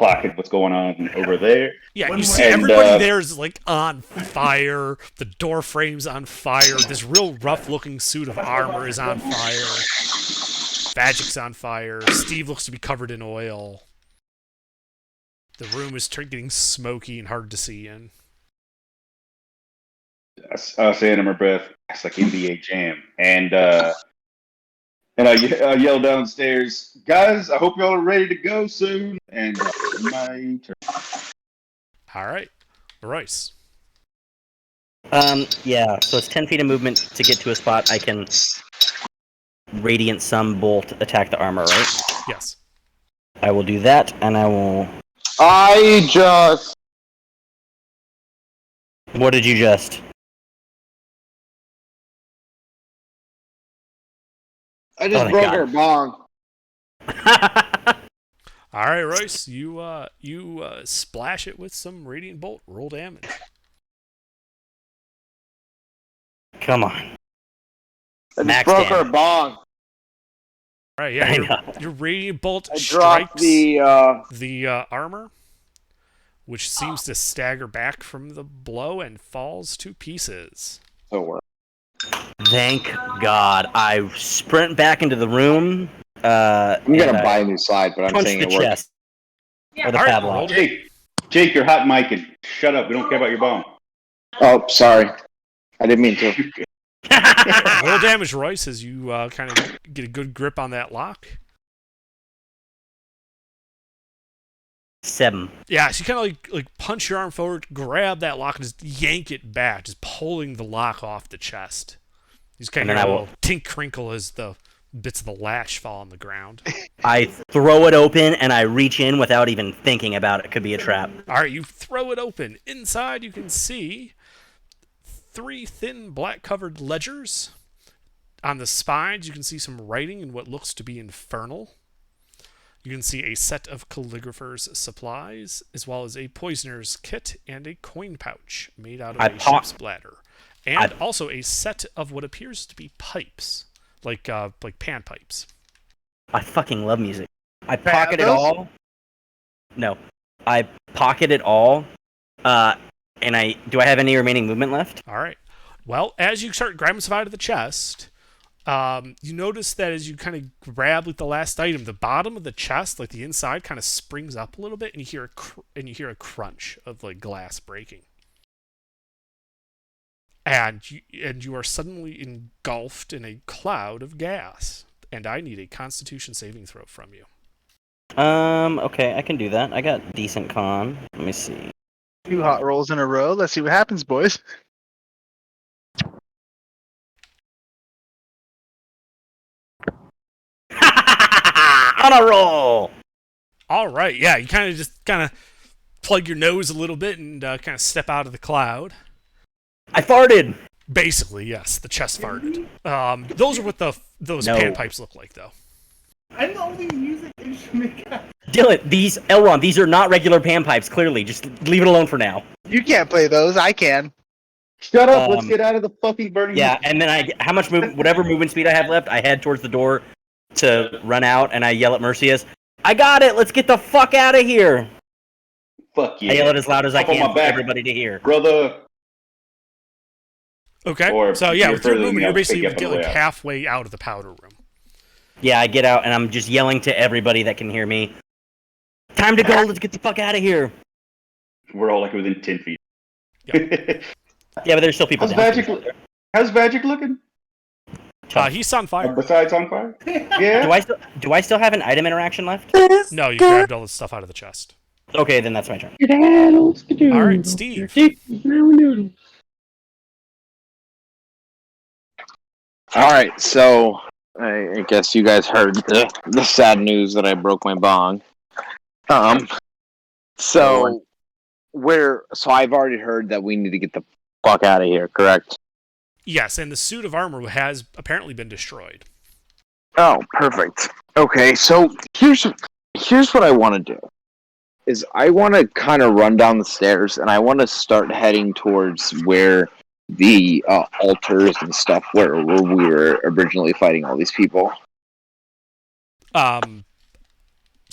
clocking what's going on over there. Yeah, One you more- see And, everybody there is like on fire. The door frame's on fire. This real rough-looking suit of armor is on fire. Vagic's on fire. Steve looks to be covered in oil. The room is getting smoky and hard to see in. I say under my breath, it's like NBA Jam, and I yell downstairs, guys. I hope y'all are ready to go soon. And my turn. All right, Royce. Yeah, so it's 10 feet of movement to get to a spot. I can Radiant Sun Bolt attack the armor, right? Yes. I will do that, and I will... I just... What did you just... I just Oh, broke God. her bong. All right, Royce. You splash it with some radiant bolt. Roll damage. Come on. I just Max broke damage. our bong. All right, yeah, I know. your radiant bolt I dropped strikes the armor, which seems to stagger back from the blow and falls to pieces. Thank God. I sprint back into the room. I'm gonna buy a new side, but I'm punch saying the it works. chest. Or the All right, padlock. roll to hit. Jake, you're hot micing. Shut up. We don't care about your bomb. Oh, sorry. I didn't mean to. Roll damage, Royce, as you kind of get a good grip on that lock. 7. Yeah, so you kind of like punch your arm forward, grab that lock, and just yank it back, just pulling the lock off the chest. You just kind of hear a little tink crinkle as the bits of the latch fall on the ground. I throw it open and I reach in without even thinking about it. Could be a trap. All right, you throw it open. Inside, you can see 3 thin black-covered ledgers. On the spines, you can see some writing in what looks to be infernal. You can see a set of calligrapher's supplies, as well as a poisoner's kit and a coin pouch made out of a ship's bladder. And also a set of what appears to be pipes, like pan pipes. I fucking love music. I pocket it all. No. I pocket it all. And do I have any remaining movement left? All right. Well, as you start grabbing stuff out of the chest, you notice that as you kind of grab like the last item, the bottom of the chest, like the inside, kind of springs up a little bit, and you hear a crunch of like glass breaking. And you are suddenly engulfed in a cloud of gas. And I need a Constitution saving throw from you. Okay, I can do that. I got decent con. Let me see. 2 hot rolls in a row. Let's see what happens, boys. On a roll! All right, yeah, you kind of plug your nose a little bit and kind of step out of the cloud. I farted! Basically, yes, the chest farted. Those are what those panpipes look like, though. I'm the only music instrument guy. Dylan, these are not regular panpipes, clearly. Just leave it alone for now. You can't play those. I can. Shut up. Let's get out of the fucking burning. Yeah, and then whatever movement speed I have left, I head towards the door to run out, and I yell at Mercius, I got it! Let's get the fuck out of here! Fuck you. I yell it as loud as I Up on can my for back. everybody to hear. Brother. Okay, Or so if yeah, you're with your further than movement, me, you're I'll basically pick you up on the like way out. halfway out of the powder room. Yeah, I get out, and I'm just yelling to everybody that can hear me, time to go, let's get the fuck out of here! We're all like within 10 feet. Yeah, but there's still people How's down. How's Magic looking? He's on fire. Besides on fire? Yeah. Do I still have an item interaction left? No, you grabbed all the stuff out of the chest. Okay, then that's my turn. All right, Steve. All right, so I guess you guys heard the sad news that I broke my bong. So I've already heard that we need to get the fuck out of here, correct? Yes, and the suit of armor has apparently been destroyed. Oh, perfect. Okay, so here's what I want to do. Is I want to kind of run down the stairs, and I want to start heading towards where the altars and stuff where we were originally fighting all these people. Sorry,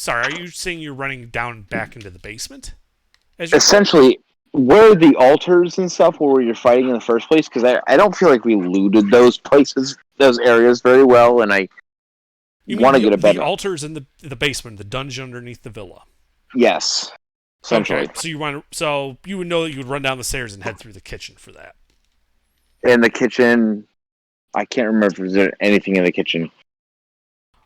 are you saying you're running down back into the basement? Essentially, where the altars and stuff where you're fighting in the first place, because I don't feel like we looted those places, those areas very well, and I want to get a better... The altars in the basement, the dungeon underneath the villa. Yes, essentially. Okay, so you would know that you would run down the stairs and head through the kitchen for that. In the kitchen, I can't remember if there's anything in the kitchen.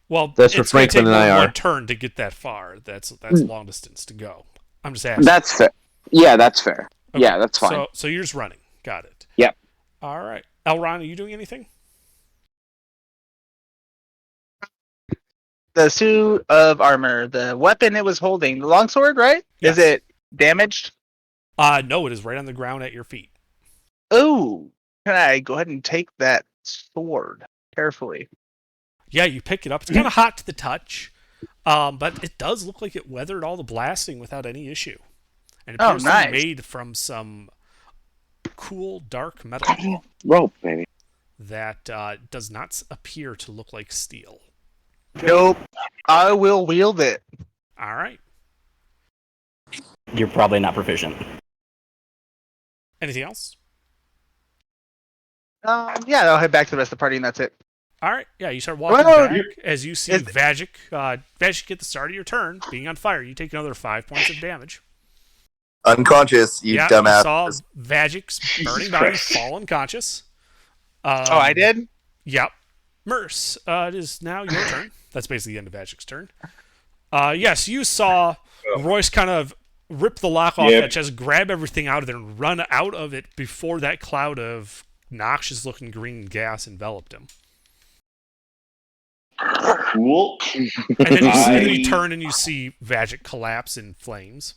Well, that's where it's going to take Franklin and I are. one turn to get that far. That's long distance to go. I'm just asking. That's fair. Yeah, that's fair. Okay, yeah, that's fine. So you're just running. Got it. Yep. All right. Elron, are you doing anything? The suit of armor, the weapon it was holding, the longsword, right? Yes. Is it damaged? No, it is right on the ground at your feet. Oh, can I go ahead and take that sword carefully? Yeah, you pick it up. It's kind of hot to the touch, but it does look like it weathered all the blasting without any issue. And it appears to be made from some cool dark metal. Rope, baby. that does not appear to look like steel. Nope. I will wield it. All right. You're probably not proficient. Anything else? Yeah, I'll head back to the rest of the party, and that's it. All right. Yeah, you start walking Well, back as you see Vajic. Vajic, at the start of your turn, being on fire, you take another 5 points of damage. Unconscious, you You dumbass. saw Vajic's burning body fall unconscious. I did? Yep. Merce, it is now your turn. That's basically the end of Vajic's turn. Yes, you saw Royce kind of rip the lock off that chest, grab everything out of there, and run out of it before that cloud of noxious-looking green gas enveloped him. Cool. And then you turn and you see Vajic collapse in flames.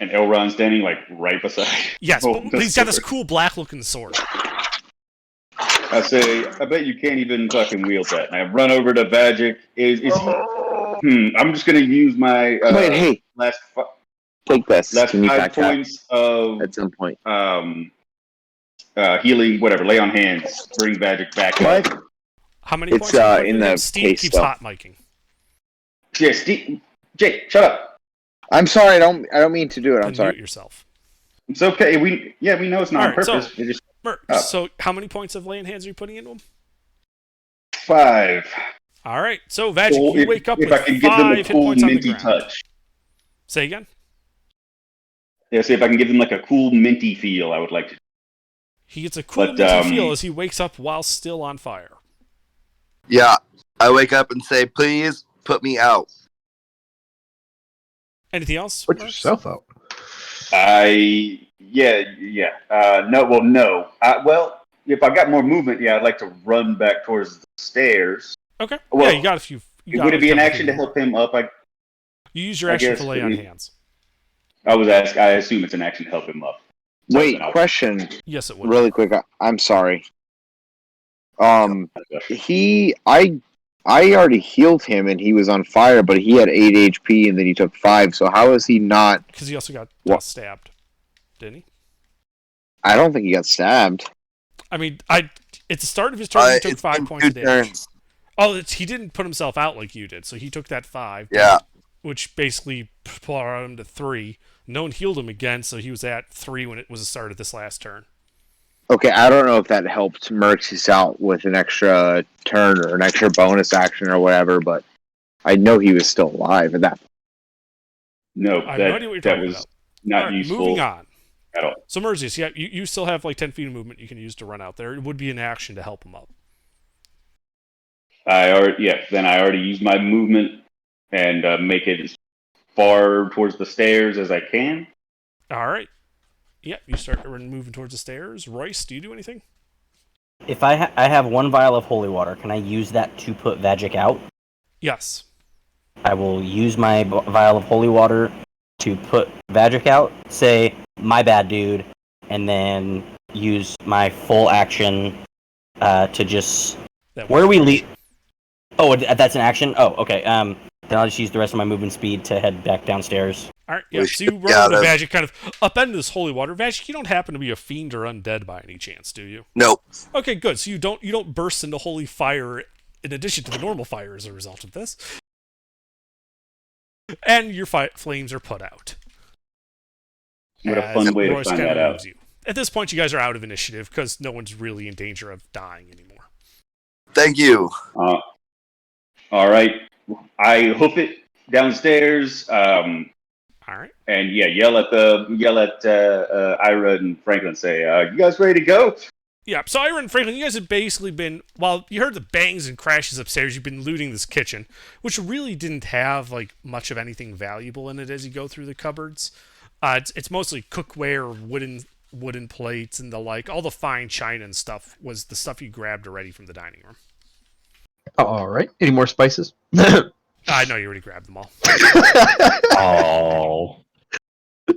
And Elrond standing like right beside. Yes, but he's got this cool black-looking sword. I say, I bet you can't even fucking wield that. And I run over to Vajic. Is he? I'm just gonna use my Wait, hey, last take this. last Can you 5 back that points of at some point? healing, whatever. Lay on hands. Bring Vajic back up. What? How many It's, points? Are you in putting the Steve case keeps stuff. hot miking. Yeah, Steve. Jake, shut up. I'm sorry. I don't mean to do it. I'm Then sorry. mute yourself. It's okay. We know it's not on Alright, so- purpose. We just Merc, Oh. so how many points of laying hands are you putting into him? 5. All right, so Vajic, Well, you wake up if with I can give them 5 a hit cool points on the minty ground. touch. Say again? Yeah, see if I can give them like a cool minty feel. I would like to. He gets a cool But, minty feel as he wakes up while still on fire. Yeah, I wake up and say, please put me out. Anything else? Put Merc? yourself out. No. Well, if I got more movement, I'd like to run back towards the stairs. Okay. Well, yeah, you got a few. Would it be an action to help him up? You use your I action guess to lay on hands. I assume it's an action to help him up. So Wait, then I'll- question. Yes, it would. Really quick. I'm sorry. I already healed him and he was on fire, but he had 8 HP and then he took 5. So how is he not? Because he also got stabbed, didn't he? I don't think he got stabbed. I mean, at the start of his turn, he took It's 5 been points of 2 damage. turns. Oh, he didn't put himself out like you did, so he took that 5. Yeah. Which basically brought him to 3. No one healed him again, so he was at 3 when it was the start of this last turn. Okay, I don't know if that helped Merxis out with an extra turn or an extra bonus action or whatever, but I know he was still alive at that point. No, I have no idea what you're that talking was about. not All right, useful moving on. at all. So Merzius, yeah, you still have like 10 feet of movement you can use to run out there. It would be an action to help him up. I already used my movement and make it as far towards the stairs as I can. All right. Yeah, you start moving towards the stairs. Royce, do you do anything? If I have 1 vial of holy water, can I use that to put Vajic out? Yes. I will use my vial of holy water to put Vajic out, say, my bad, dude, and then use my full action to just... Where are we leave? Oh, that's an action? Oh, okay. Then I'll just use the rest of my movement speed to head back downstairs. All right, yeah. So you run over to Vajic, kind of upend this holy water. Vajic, you don't happen to be a fiend or undead by any chance, do you? Nope. Okay, good. So you don't burst into holy fire in addition to the normal fire as a result of this. And your flames are put out. What a fun way to Royce find kinda that out. moves you. At this point, you guys are out of initiative because no one's really in danger of dying anymore. Thank you. All right. I hoof it downstairs. All right. And yell at Ira and Franklin. Say, "You guys ready to go?" Yeah. So Ira and Franklin, you guys have basically been, while you heard the bangs and crashes upstairs, you've been looting this kitchen, which really didn't have like much of anything valuable in it as you go through the cupboards. It's mostly cookware, wooden plates, and the like. All the fine china and stuff was the stuff you grabbed already from the dining room. All right. Any more spices? I know you already grabbed them all. Oh.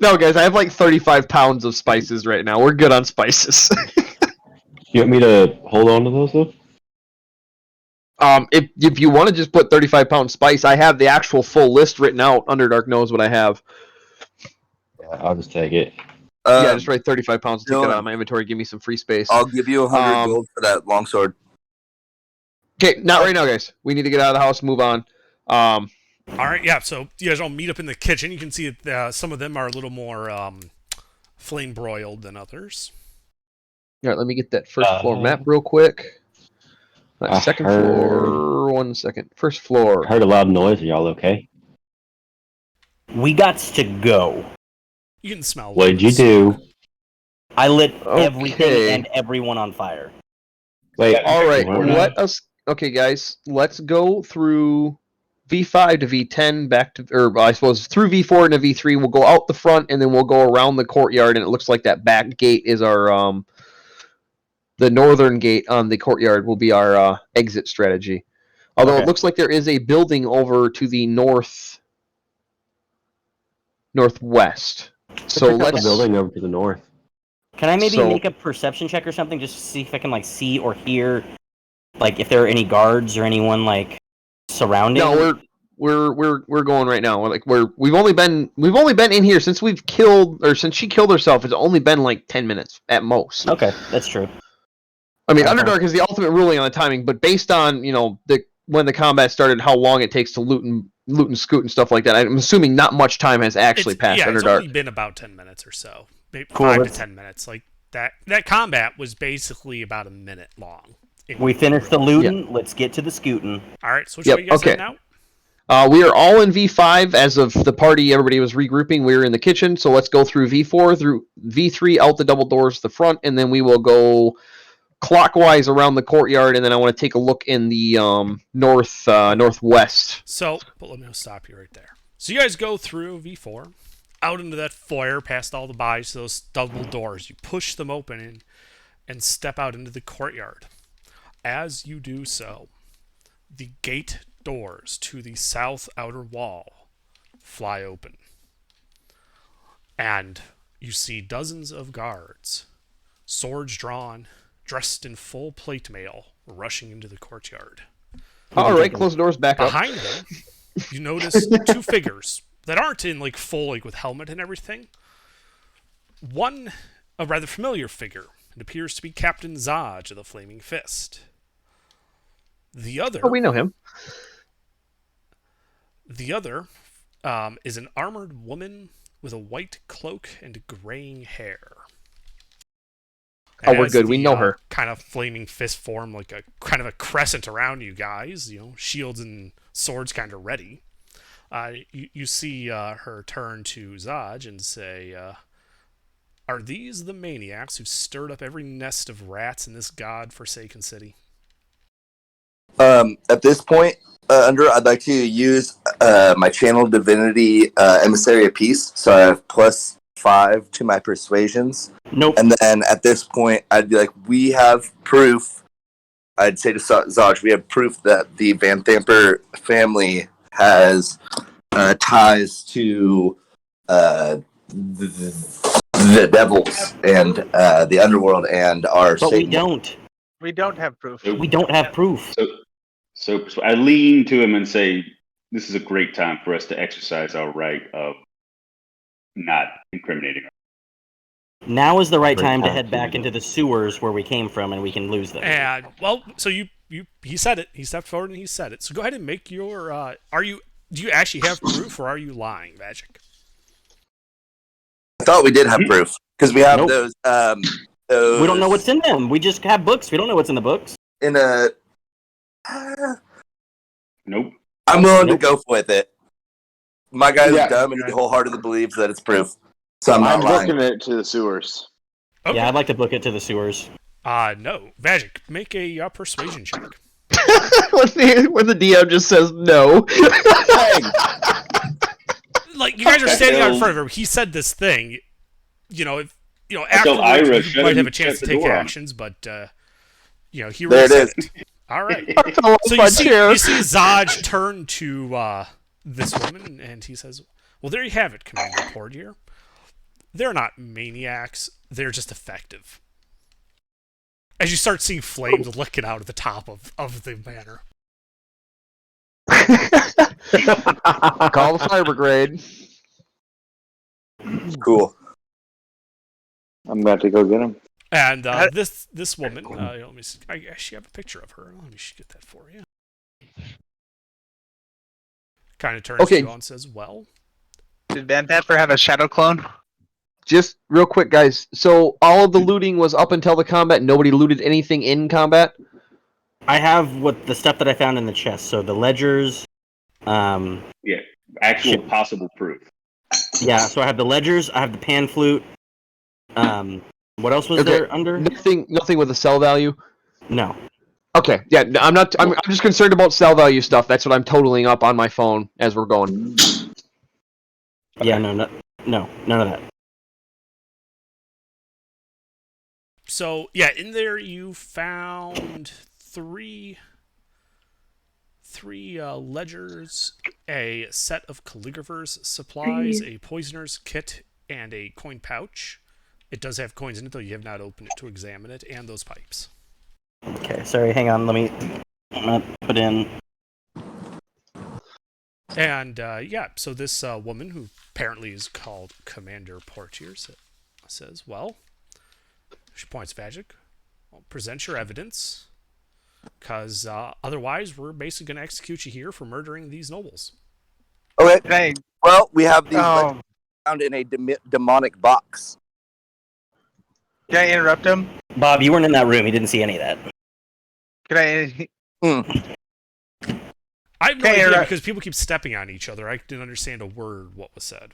No, guys, I have like 35 pounds of spices right now. We're good on spices. You want me to hold on to those though? If you want to just put 35-pound spice, I have the actual full list written out. Underdark knows what I have. Yeah, I'll just take it. Yeah, just write 35 pounds. Take that Dylan. out of my inventory. Give me some free space. I'll give you 100 gold for that longsword. Okay, not right now, guys. We need to get out of the house. Move on. All right, yeah. So you guys all meet up in the kitchen. You can see that some of them are a little more flame broiled than others. All right, let me get that first floor map real quick. Second floor. 1 second. First floor. Heard a loud noise. Are y'all okay? We got to go. You can smell. What did you do? I lit Okay. everything and everyone on fire. Wait. All right, what? let us. Okay, guys, let's go through V5 to V10 back to, or I suppose through V4 into V3. We'll go out the front and then we'll go around the courtyard. And it looks like that back gate is our the northern gate on the courtyard will be our exit strategy. Although Okay. it looks like there is a building over to the northwest. So Check out let's the building over to the north. Can I maybe So- make a perception check or something just to see if I can like see or hear, like if there are any guards or anyone like surrounding? No, we're going right now. We've only been in here since since she killed herself. It's only been like 10 minutes at most. Okay, that's true. I mean, Okay. Underdark is the ultimate ruling on the timing, but based on when the combat started, how long it takes to loot and scoot and stuff like that, I'm assuming not much time has actually passed Yeah, it's Underdark. only been about 10 minutes or so. Maybe Cool, 5 to let's- 10 minutes. Like that combat was basically about a minute long. We finished the looting. Let's get to the scooting. All right, so which Yep, way you guys okay. heading out? We are all in V5 as of the party. Everybody was regrouping. We were in the kitchen, so let's go through V4 through V3 out the double doors to the front, and then we will go clockwise around the courtyard, and then I want to take a look in the northwest. So, but let me stop you right there. So you guys go through V4, out into that foyer, past all the bodies, those double doors. You push them open and step out into the courtyard. As you do so, the gate doors to the south outer wall fly open. And you see dozens of guards, swords drawn, dressed in full plate mail, rushing into the courtyard. All right, close the doors back up. Behind them, you notice two figures that aren't in like full like with helmet and everything. One, a rather familiar figure. It appears to be Captain Zaj of the Flaming Fist. The other, Oh, we know him. the other, is an armored woman with a white cloak and graying hair. Oh, we're As good. We the, know her. Kind of Flaming Fist form like a kind of a crescent around you guys. Shields and swords kind of ready. You see her turn to Zaj and say, "Are these the maniacs who stirred up every nest of rats in this god-forsaken city?" At this point, I'd like to use my channel divinity emissary of peace, so I have +5 to my persuasions. Nope. And then at this point, I'd be like, we have proof. I'd say to Zaj, we have proof that the Van Thamper family has ties to the devils and the underworld and our But we Satan. don't. We don't have proof. We don't have proof. So I lean to him and say, "This is a great time for us to exercise our right of not incriminating." Now is the right Great time to time head to back do into the sewers where we came from, and we can lose them. And well, so he said it. He stepped forward and he said it. So go ahead and make your. Do you actually have proof, or are you lying, Magic? I thought we did have proof because we have Nope. those. We don't know what's in them. We just have books. We don't know what's in the books. in a. Nope. I'm willing Nope. to go with it. My guy's Yeah. dumb and he wholeheartedly believes that it's proof. So I'm not I'm lying. booking it to the sewers. Okay. Yeah, I'd like to book it to the sewers. No. Magic, make a persuasion check. when the DM just says no. Like you guys are standing out in Hell. front of him. He said this thing. If tell afterwards Ira, you shut might him, have a chance shut to the take door on. actions, but he There already it said is. it. All right. Fell off So my you see chair. Zaj turn to this woman, and he says, "Well, there you have it, Commander Portier. They're not maniacs. They're just effective." As you start seeing flames licking out of the top of the manor. Call the fire brigade. Cool. I'm about to go get him. And this woman, let me see, I actually have a picture of her. Let me get that for you. Kind of turns to you all and says, "Well, Did Van Pepper have a shadow clone? Just real quick, guys. So all of the looting was up until the combat. Nobody looted anything in combat. I have the stuff that I found in the chest. So the ledgers. Actual possible proof. Yeah. So I have the ledgers. I have the pan flute. What else was there under? Nothing with a sell value. No. Okay. Yeah. I'm not. I'm just concerned about sell value stuff. That's what I'm totaling up on my phone as we're going. Yeah. No. None of that. So yeah, in there you found three ledgers, a set of calligrapher's supplies, a poisoner's kit, and a coin pouch. It does have coins in it, though you have not opened it to examine it, and those pipes. Okay, sorry, hang on, I'm gonna put in... And, so this woman, who apparently is called Commander Portier, says, well, she points Vajic, well, present your evidence, because otherwise we're basically going to execute you here for murdering these nobles. Okay. Well, we have these found in a demonic box. Can I interrupt him? Bob, you weren't in that room. He didn't see any of that. Can I? I have no idea because people keep stepping on each other. I didn't understand a word what was said.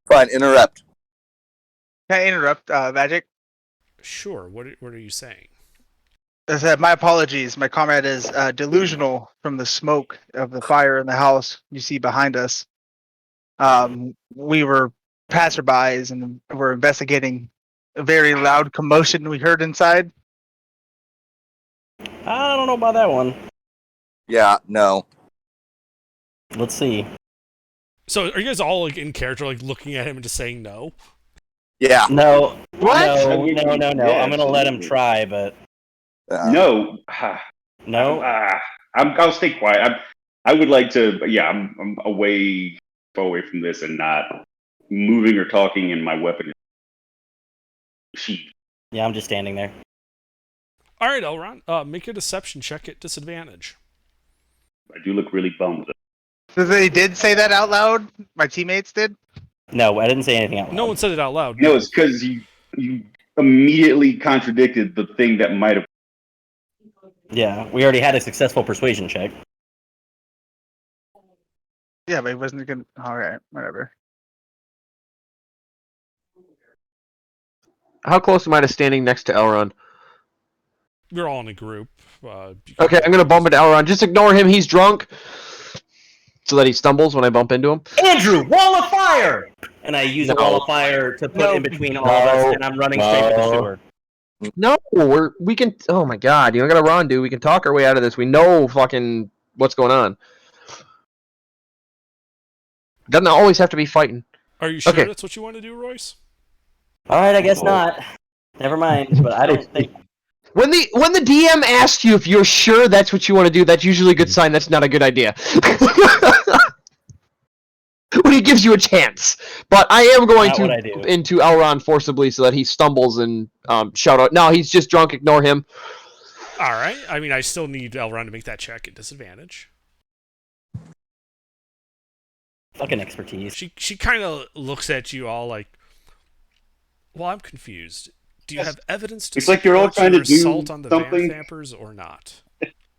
Fine, interrupt. Can I interrupt, Magic? Sure. What are you saying? I said, my apologies. My comrade is delusional from the smoke of the fire in the house you see behind us. We were passerbys and were investigating a very loud commotion we heard inside. I don't know about that one. Yeah, no. Let's see. So, are you guys all like in character, like looking at him and just saying no? Yeah. No. What? No. Yeah, I'm gonna let him try, but No. no. I'll stay quiet. I would like to. Yeah, I'm away from this and not moving or talking. And my weapon is sheath. Yeah, I'm just standing there. All right, Elron, make a deception check at disadvantage. I do look really bummed. So they did say that out loud? My teammates did? No, I didn't say anything out loud. No one said it out loud. No, it's because you immediately contradicted the thing that might have. Yeah, we already had a successful persuasion check. Yeah, but he wasn't gonna. All right, whatever. How close am I to standing next to Elrond? You're all in a group. Okay, I'm gonna bump into Elrond. Just ignore him. He's drunk, so that he stumbles when I bump into him. Andrew, wall of fire! And I use a wall of fire to put in between all of us, and I'm running straight for the sewer. No, we can. Oh my god, you don't gotta run, dude. We can talk our way out of this. We know fucking what's going on. Doesn't always have to be fighting. Are you sure that's what you want to do, Royce? All right, I guess not. Never mind, but I don't think... When the DM asks you if you're sure that's what you want to do, that's usually a good sign that's not a good idea. When he gives you a chance. But I am going to into Elrond forcibly so that he stumbles and shout out. No, he's just drunk. Ignore him. All right. I mean, I still need Elrond to make that check at disadvantage. Fucking expertise. She kind of looks at you all like, well, I'm confused. Do you have evidence to support you're all trying to do assault on the something? vampires or not?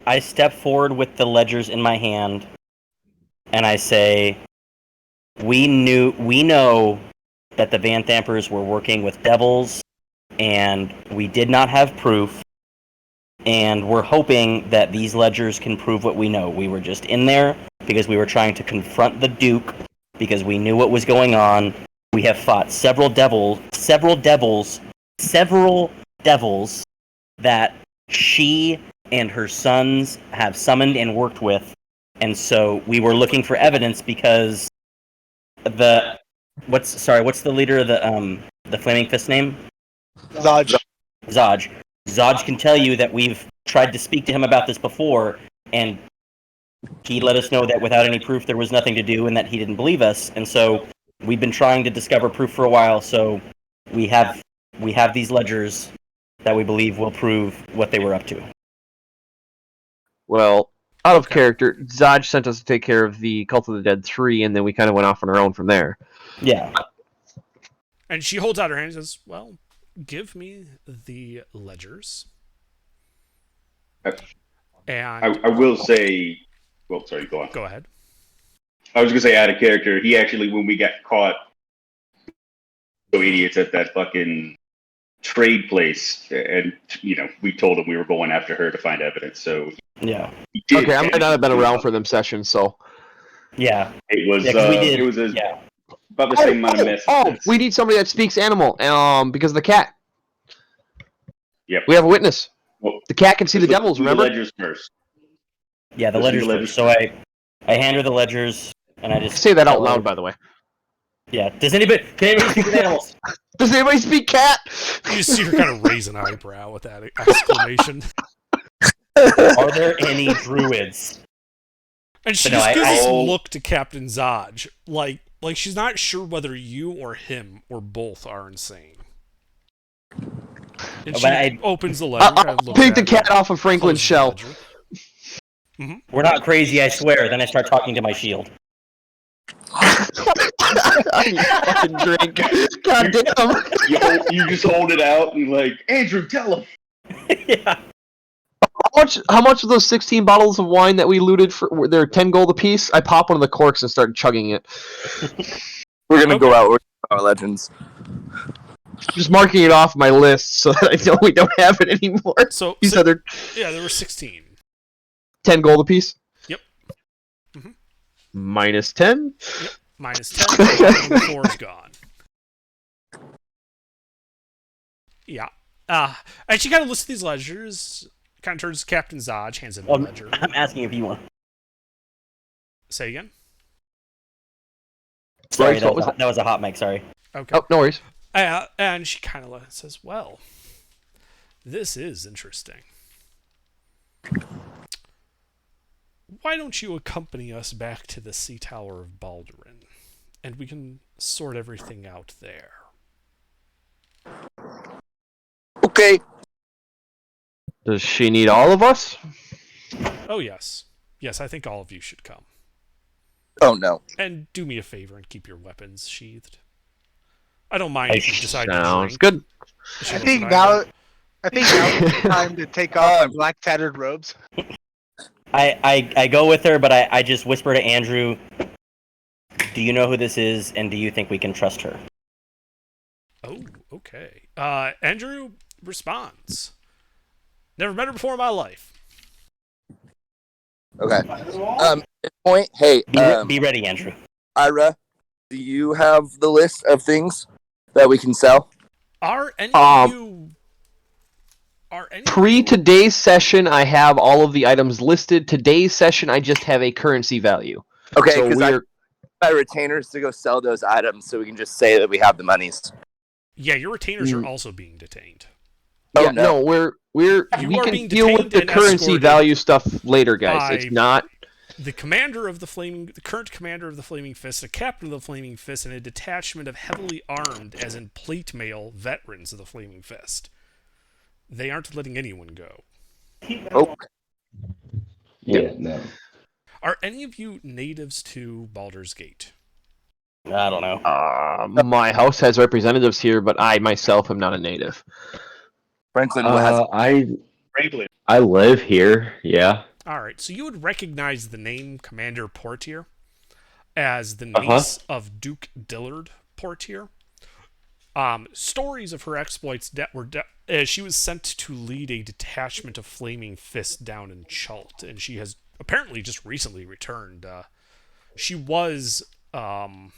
I step forward with the ledgers in my hand, and I say, we know that the Van Thampers were working with devils, and we did not have proof, and we're hoping that these ledgers can prove what we know. We were just in there because we were trying to confront the Duke, because we knew what was going on. We have fought several devils that she and her sons have summoned and worked with, and so we were looking for evidence because what's the leader of the Flaming Fist name? Zaj. Zaj can tell you that we've tried to speak to him about this before, and he let us know that without any proof there was nothing to do and that he didn't believe us, and so We've been trying to discover proof for a while, so we have these ledgers that we believe will prove what they were up to. Well, out of Okay. character, Zaj sent us to take care of the Cult of the Dead 3, and then we kind of went off on our own from there. Yeah. And she holds out her hand and says, "Well, give me the ledgers." And I will say, well, sorry, go on. go ahead. I was gonna say out of character. He actually, when we got caught, so idiots at that fucking trade place, and we told him we were going after her to find evidence. So Yeah. he did. Okay, I might not have been around for them sessions, so. Yeah. It was. Yeah, 'cause we did. It was Yeah. about the same amount of mess. We need somebody that speaks animal, because of the cat. Yep. We have a witness. Well, The cat can see the let's devils, do remember? The ledgers first. Yeah, the Let's do ledgers the ledgers first. So I hand her the ledgers, and I just Say that out tell her- loud, by the way. Yeah. Can anybody speak with animals? Does anybody speak cat? You just see her kind of raise an eyebrow with that exclamation. Are there any druids? And she But no, just gives this I- look to Captain Zaj, like she's not sure whether you or him or both are insane. And But she I- opens the ledger. I'll take the cat off of Franklin's shell. We're not crazy, I swear. Then I start talking to my shield. I fucking drink. God damn. You just hold it out and like, Andrew, tell him. Yeah. How much of those 16 bottles of wine that we looted for? They're 10 gold apiece. I pop one of the corks and start chugging it. We're gonna Okay. go out with our legends. Just marking it off my list so that I know we don't have it anymore. So, You said they're yeah, there were 16. 10 gold apiece. Yep. Mhm. Minus 10. Minus 10. The 4 is gone. Yeah. And she kind of looks at these ledgers, kind of turns to Captain Zaj, hands him the ledger. I'm asking if you want. Say again? Sorry, Right, so what was that was a hot mic. Sorry. Okay. Oh, no worries. And she kind of says, "Well, this is interesting. Why don't you accompany us back to the Sea Tower of Baldurin, and we can sort everything out there?" Okay. Does she need all of us? Oh, yes. Yes, I think all of you should come. Oh no. And do me a favor and keep your weapons sheathed. I don't mind if you decide to Sounds drink. good. I think now is the time to take off the black tattered robes. I go with her, but I just whisper to Andrew, "Do you know who this is, and do you think we can trust her?" Oh, okay. Andrew responds. Never met her before in my life. Okay. At this point, hey, Be ready, Andrew. Ira, do you have the list of things that we can sell? Are any of you... Are any Pre today's session, I have all of the items listed. Today's session, I just have a currency value. Okay, So because I we're my retainers to go sell those items, so we can just say that we have the monies. Yeah, your retainers are also being detained. Oh, yeah, no. no, You we are can being deal with detained the and currency escorted value stuff later, guys. by- It's not. The current commander of the Flaming Fist, a captain of the Flaming Fist, and a detachment of heavily armed, as in plate mail, veterans of the Flaming Fist. They aren't letting anyone go. Oh, Yeah, no. Are any of you natives to Baldur's Gate? I don't know. My house has representatives here, but I myself am not a native. Franklin Franklin. I live here. Yeah. Alright, so you would recognize the name Commander Portier as the Uh-huh. niece of Duke Dillard Portier. Stories of her exploits she was sent to lead a detachment of Flaming Fist down in Chult, and she has apparently just recently returned. She was, Grand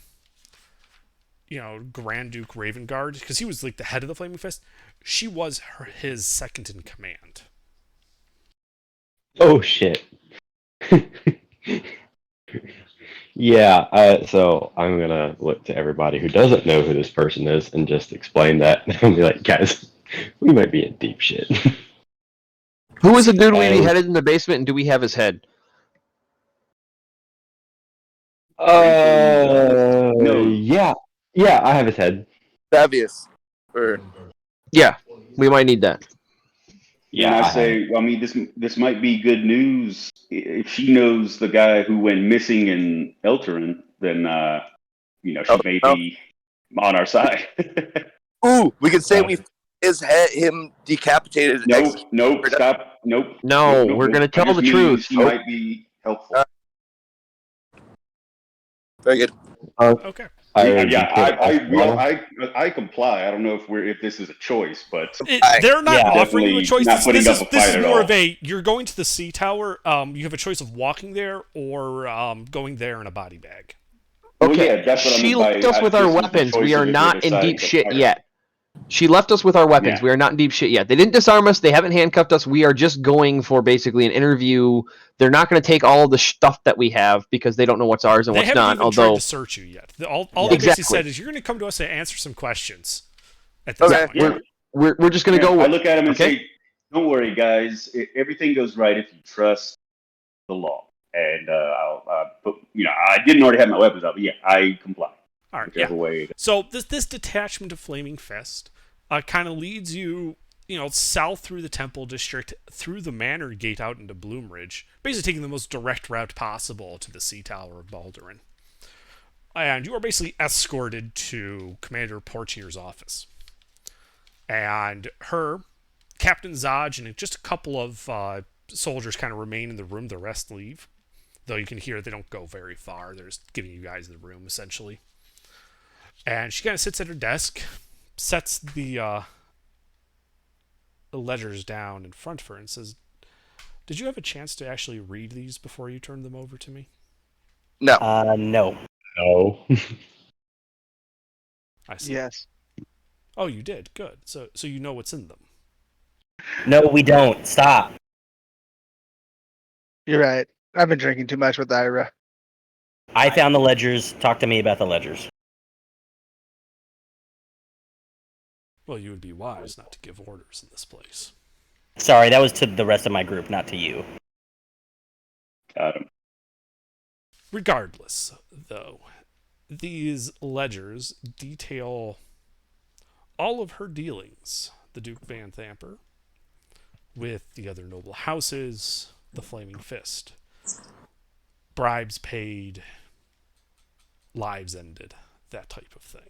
Duke Ravengard, because he was like the head of the Flaming Fist. She was his second in command. Oh shit. Yeah, so I'm gonna look to everybody who doesn't know who this person is and just explain that and be like, guys, we might be in deep shit. Who was the dude we Oh. beheaded in the basement, and do we have his head? No. Yeah, I have his head. Fabius. Or Yeah, we might need that. And I say, I mean, this might be good news. If she knows the guy who went missing in Elterin, then she may be on our side. ooh, we could say we his head, him decapitated. Nope, stop, nope. No, nope, we're nope. gonna I tell just the mean truth. She might be helpful. Very good. Okay. I comply. I don't know if this is a choice, but They're not Yeah. offering you a choice. Not putting This up a is fight at more all. of a, you're going to the sea tower. You have a choice of walking there or going there in a body bag. Well, Okay, yeah, that's what I she mean by, left us with our this is the weapons. choice We of are if we're not in deciding deep to shit fight. yet. She left us with our weapons. Yeah. We are not in deep shit yet. They didn't disarm us. They haven't handcuffed us. We are just going for basically an interview. They're not going to take all the stuff that we have because they don't know what's ours and They what's haven't not. even tried Although to search you yet. All they basically said is, you're going to come to us and answer some questions at this point. Yeah. we're just going to go. I look at him and okay? say, "Don't worry, guys. Everything goes right if you trust the law." And I didn't already have my weapons out, but yeah, I comply. All right, Whichever way. So this detachment of Flaming Fist kind of leads you, south through the Temple District, through the Manor Gate out into Bloomridge, basically taking the most direct route possible to the Sea Tower of Baldurin. And you are basically escorted to Commander Portier's office. And Captain Zaj, and just a couple of soldiers kind of remain in the room. The rest leave. Though you can hear they don't go very far. They're just giving you guys the room, essentially. And she kind of sits at her desk, sets the ledgers down in front of her, and says, "Did you have a chance to actually read these before you turned them over to me?" No. No. No. I see. Yes. Oh, you did. Good. So you know what's in them. No, we don't. Stop. You're right. I've been drinking too much with Ira. I found the ledgers. Talk to me about the ledgers. Well, you would be wise not to give orders in this place. Sorry, that was to the rest of my group, not to you. Got him. Regardless, though, these ledgers detail all of her dealings, the Duke Van Thamper, with the other noble houses, the Flaming Fist. Bribes paid, lives ended, that type of thing.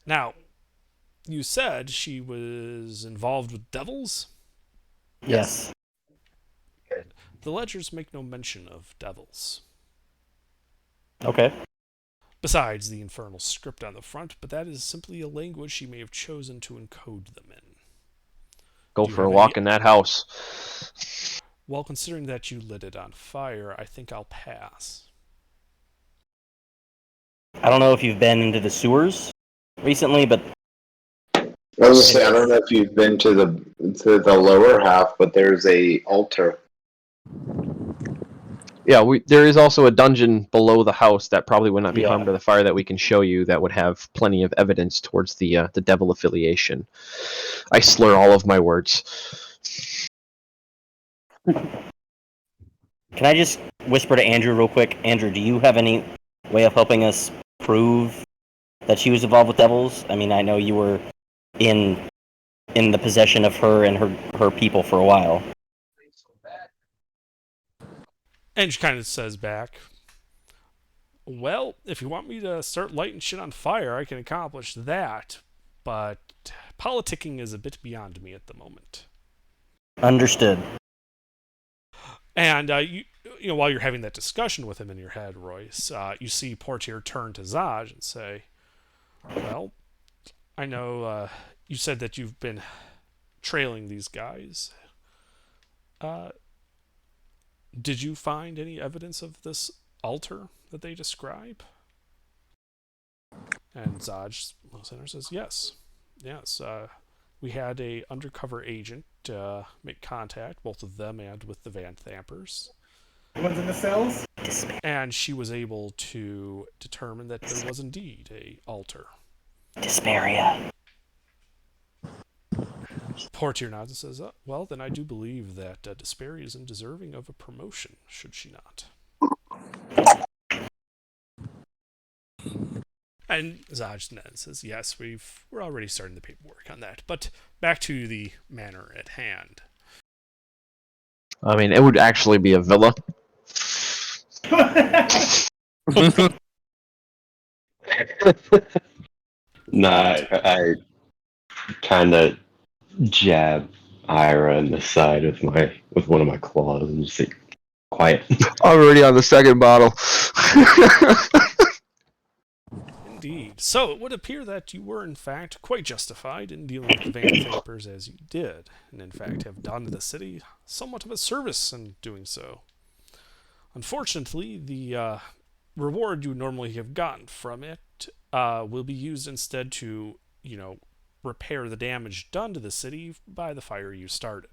Now, you said she was involved with devils? Yes. The ledgers make no mention of devils. Okay. Besides the infernal script on the front, but that is simply a language she may have chosen to encode them in. Go for a walk in that house. Well, considering that you lit it on fire, I think I'll pass. I don't know if you've been into the sewers recently, but I was gonna say, I don't know if you've been to the lower half, but there's a altar. Yeah, there is also a dungeon below the house that probably would not be Yeah. harmed by the fire that we can show you that would have plenty of evidence towards the devil affiliation. I slur all of my words. can I just whisper to Andrew real quick? Andrew, do you have any way of helping us prove that she was involved with devils? I mean, I know you were in the possession of her and her people for a while. And she kind of says back, well, if you want me to start lighting shit on fire, I can accomplish that. But politicking is a bit beyond me at the moment. Understood. And while you're having that discussion with him in your head, Royce, you see Portier turn to Zaj and say, well, I know you said that you've been trailing these guys. Did you find any evidence of this altar that they describe? And Zaj says, yes. Yes, we had a undercover agent make contact, both with them and with the Van Thampers. The ones in the cells? And she was able to determine that there was indeed a altar. Desparia. Portier nods and says, well, then I do believe that Desparia is undeserving of a promotion, should she not? And Zaj then says, yes, we're already starting the paperwork on that. But back to the matter at hand. I mean, it would actually be a villa. Nah, I kind of jab Ira in the side with one of my claws and just say, "Quiet." I'm already on the second bottle. Indeed. So it would appear that you were, in fact, quite justified in dealing with the Van Thampers as you did, and in fact have done the city somewhat of a service in doing so. Unfortunately, the reward you would normally have gotten from it will be used instead to, repair the damage done to the city by the fire you started.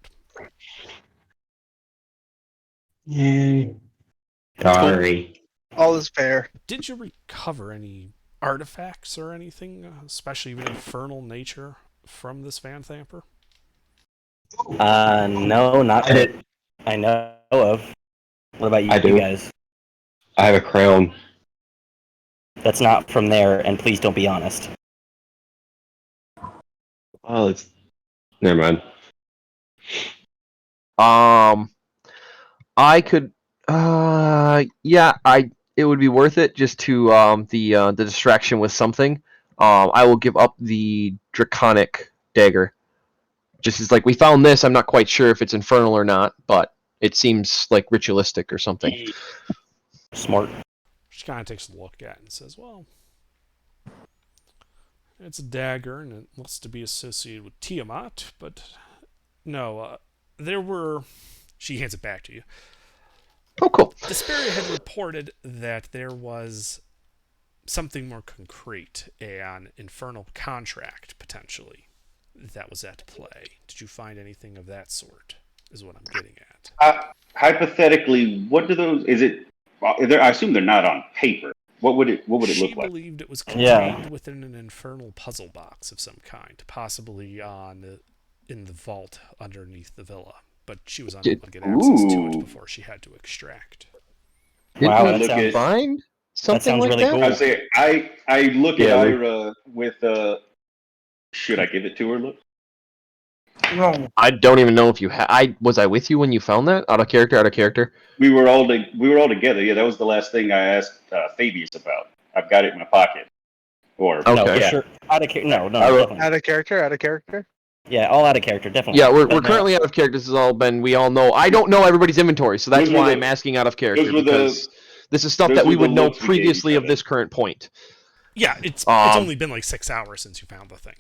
Yay. Sorry. All is fair. Did you recover any artifacts or anything, especially of an infernal nature, from this Van Thamper? No, not that I know of. What about I you do. guys? I have a crown. That's not from there, and please don't be honest. Oh, it's never mind. I could, yeah, it would be worth it just to the distraction with something. I will give up the draconic dagger. Just as like we found this, I'm not quite sure if it's infernal or not, but it seems like ritualistic or something. Smart. She kind of takes a look at it and says, well, it's a dagger and it looks to be associated with Tiamat, but no, there were... She hands it back to you. Oh, cool. Desperia had reported that there was something more concrete, an infernal contract, potentially, that was at play. Did you find anything of that sort, is what I'm getting at. Hypothetically, what do those... Is it... I assume they're not on paper. What would it look like? She believed it was contained within an infernal puzzle box of some kind, possibly in the vault underneath the villa. But she was unable to get access to it before she had to extract. Wow, Didn't that we sounds, find something like really that? cool. I say I look at Yeah, Ira with should I give it to her? Look. I don't even know if you had. Was I with you when you found that? Out of character. We were all together. Yeah, that was the last thing I asked Fabius about. I've got it in my pocket. Or Okay. No, for sure. Out of character. No, definitely. Out of character. Yeah, all out of character, definitely. Yeah, we're currently out of character. This has all been. We all know. I don't know everybody's inventory, so that's why I'm asking out of character because this is stuff that we would know previously of this current point. Yeah, it's only been like 6 hours since you found the thing.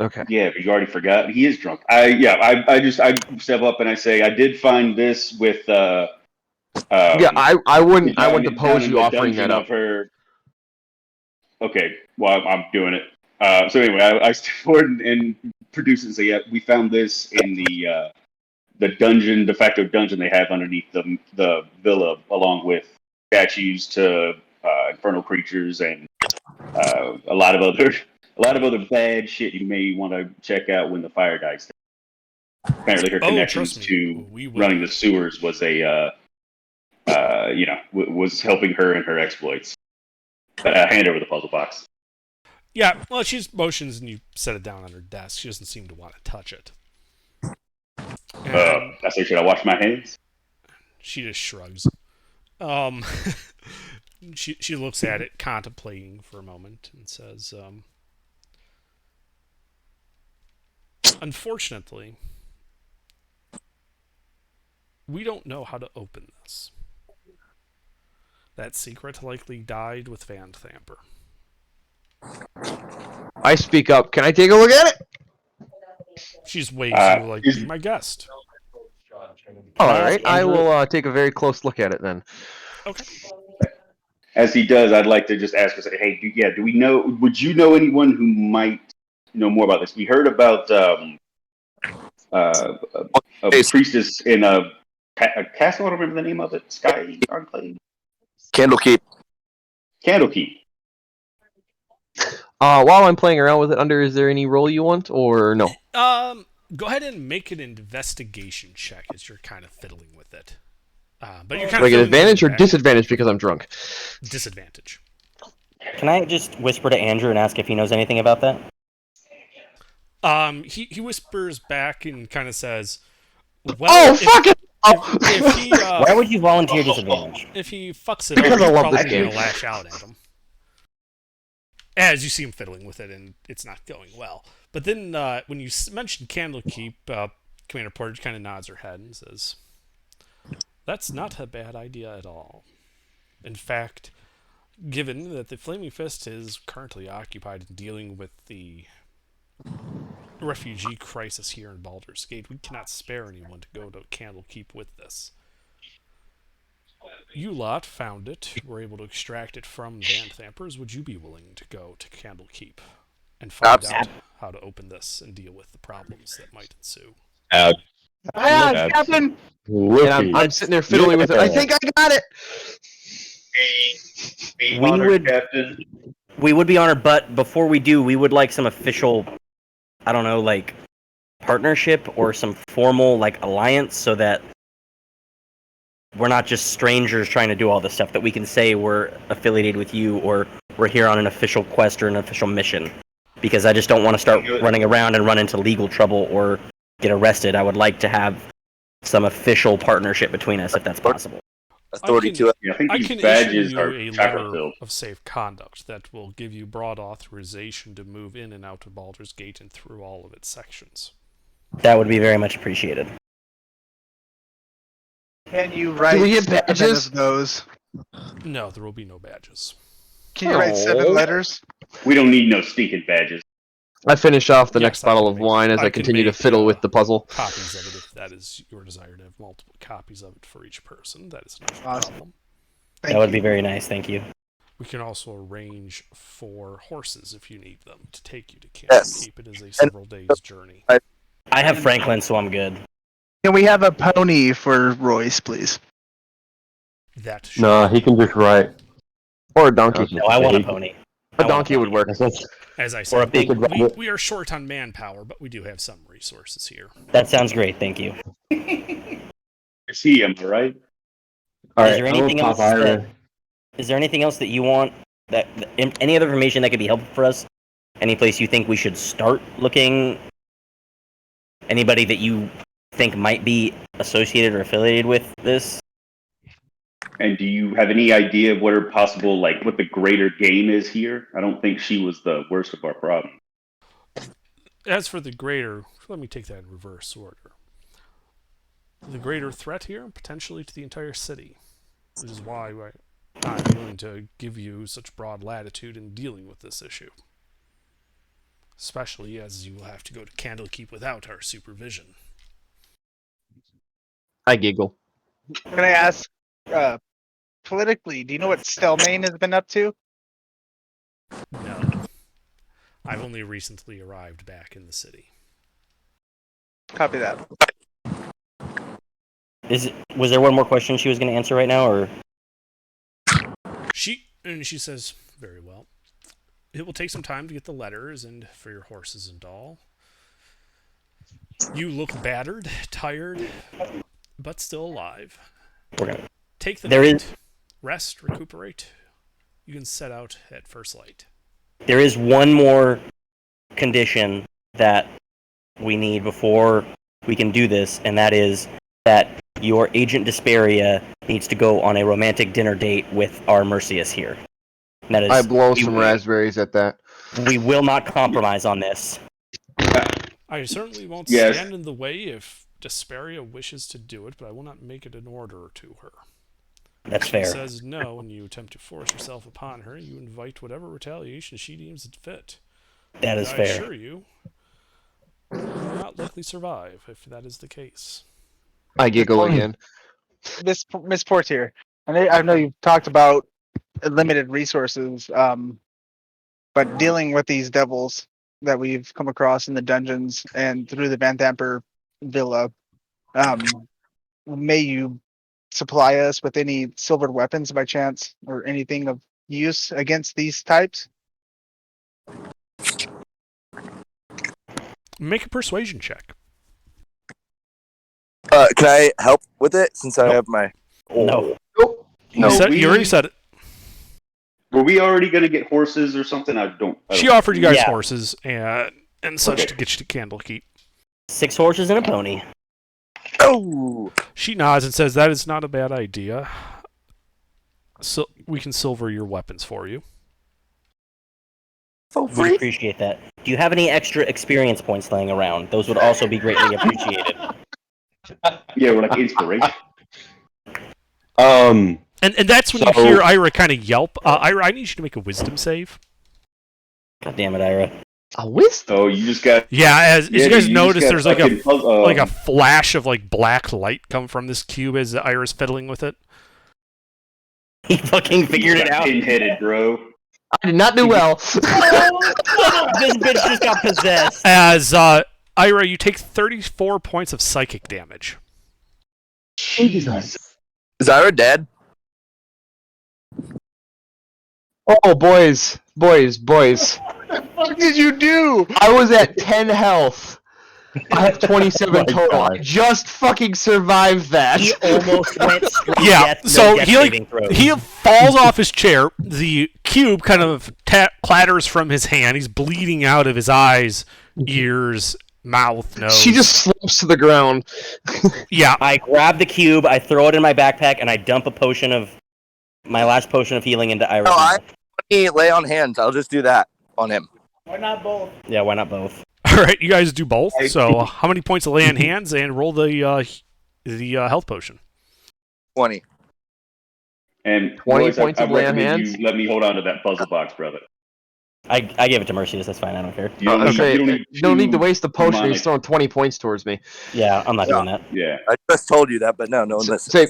Okay. Yeah, but you already forgot. He is drunk. I step up and I say I did find this with. I wouldn't oppose in you the offering that dungeon up. of her. Okay, well I'm doing it. So anyway, I step forward and produce it and say, yeah, we found this in the dungeon, de facto dungeon they have underneath the villa, along with statues to infernal creatures and a lot of other bad shit you may want to check out when the fire dies down. Apparently, her connections to running the sewers was was helping her in her exploits. Hand over the puzzle box. Yeah, well, she motions and you set it down on her desk. She doesn't seem to want to touch it. I say, should I wash my hands? She just shrugs. She looks at it, contemplating for a moment, and says, unfortunately, we don't know how to open this. That secret likely died with Van Thamper. I speak up. Can I take a look at it? She's waves you like, be my guest. All right, I will take a very close look at it then. Okay. As he does, I'd like to just ask her, say, hey, do we know? Would you know anyone who might know more about this? We heard about a priestess in a castle. I don't remember the name of it. Sky Enclave. Candlekeep. Candlekeep. While I'm playing around with it, is there any roll you want, or no? Go ahead and make an investigation check as you're kind of fiddling with it. But you're kind Do I of get advantage or disadvantage because I'm drunk? Disadvantage. Can I just whisper to Andrew and ask if he knows anything about that? He whispers back and kind of says, "Well, Oh, fuck it! if he Why would you volunteer disadvantage? if he fucks it Because up, I you're love probably this gonna game. lash out at him." As you see him fiddling with it, and it's not going well. But then when you mention Candlekeep, Commander Portage kind of nods her head and says, "That's not a bad idea at all. In fact, given that the Flaming Fist is currently occupied in dealing with the refugee crisis here in Baldur's Gate, we cannot spare anyone to go to Candlekeep with this. You lot found it, were able to extract it from Van Thampers. Would you be willing to go to Candlekeep and find out how to open this and deal with the problems that might ensue?" Captain. And I'm sitting there fiddling with it. I think I got it. We would be honored, but before we do, we would like some official, I don't know, like partnership or some formal like alliance, so that we're not just strangers trying to do all this stuff. That we can say we're affiliated with you, or we're here on an official quest or an official mission. Because I just don't want to start running around and run into legal trouble or get arrested. I would like to have some official partnership between us, if that's possible. Authority to it. Yeah, I think these can badges issue are you a chakra letter filled. of safe conduct that will give you broad authorization to move in and out of Baldur's Gate and through all of its sections. That would be very much appreciated. Can you write we get 7 badges? of those? No, there will be no badges. Can you write 7 letters? We don't need no stinking badges. I finish off the Yes, next bottle of wine as I can continue to make, fiddle with the puzzle. Copies of it, if that is your desire to have multiple copies of it for each person. That is not a Awesome. problem. That would be very nice, thank you. We can also arrange for horses if you need them to take you to Candlekeep. Yes. It is a several days journey. I have Franklin, so I'm good. Can we have a pony for Royce, please? That should No, he can just write. Or a donkey. No, I want a pony. A donkey would work. As I Or a said, big we are short on manpower, but we do have some resources here. That sounds great, thank you. I see him, right? All Is right, there I'm gonna anything pop else Ira. Is there anything else that you want, any other information that could be helpful for us? Any place you think we should start looking? Anybody that you think might be associated or affiliated with this? And do you have any idea of what her possible, like, what the greater game is here? I don't think she was the worst of our problem. As for the greater, let me take that in reverse order. The greater threat here, potentially to the entire city, which is why I'm willing to give you such broad latitude in dealing with this issue. Especially as you will have to go to Candlekeep without our supervision. I giggle. Can I ask, politically, do you know what Stelmane has been up to? No. I've only recently arrived back in the city. Copy that. Was there one more question she was going to answer right now, or? She says, very well. It will take some time to get the letters and for your horses and all. You look battered, tired, but still alive. Take the night, rest, recuperate. You can set out at first light. There is one more condition that we need before we can do this, and that is that your Agent Desperia needs to go on a romantic dinner date with our Mercius here. And that is, I blow some raspberries at that. We will not compromise on this. I certainly won't Yes. stand in the way if Desperia wishes to do it, but I will not make it an order to her. That's If fair. she says no and you attempt to force yourself upon her, you invite whatever retaliation she deems it fit. That is I fair. assure you, you will not likely survive if that is the case. I giggle again. Miss Portier, I know you've talked about limited resources, but dealing with these devils that we've come across in the dungeons and through the Van Thamper Villa, may you supply us with any silvered weapons by chance, or anything of use against these types? Make a persuasion check. Can I help with it since I have my? No. Nope. You already said it. Were we already going to get horses or something? I don't She offered you guys Yeah. horses and such Okay. to get you to Candlekeep. 6 horses and a pony. Oh, She nods and says, that is not a bad idea. So we can silver your weapons for you. for Would free. appreciate that. Do you have any extra experience points laying around? Those would also be greatly appreciated. Yeah, we're like inspiration. And that's when you So- hear Ira kind of yelp. Ira, I need you to make a wisdom save. God damn it, Ira. A wisdom. Oh, you just got. Yeah, as you guys notice, there's like a like a flash of like black light come from this cube as Ira's fiddling with it. He fucking figured it out. Pinheaded, bro. I did not do well. This bitch just got possessed. As Ira, you take 34 points of psychic damage. Jesus. Is Ira dead? Oh, boys. What the fuck did you do? I was at 10 health. I have 27 My total. God. I just fucking survived that. He almost went straight Yeah, death, no so death he like saving throws. he falls off his chair. The cube kind of clatters from his hand. He's bleeding out of his eyes, ears, mouth, nose. She just slumps to the ground. yeah. I grab the cube, I throw it in my backpack, and I dump my last potion of healing into Ira's No, mouth. Lay on hands. I'll just do that on him. Why not both? Yeah, why not both? All right, you guys do both. So how many points of lay on hands and roll the health potion? 20. And 20 boys, points I of lay on recommend hands? you let me hold on to that puzzle box, brother. I gave it to Mercedes, that's fine, I don't care. You don't, Okay, need, you don't need to two waste the potion. demonic- He's throwing 20 points towards me. Yeah, I'm not doing that. Yeah. I just told you that, but no one listens. Say,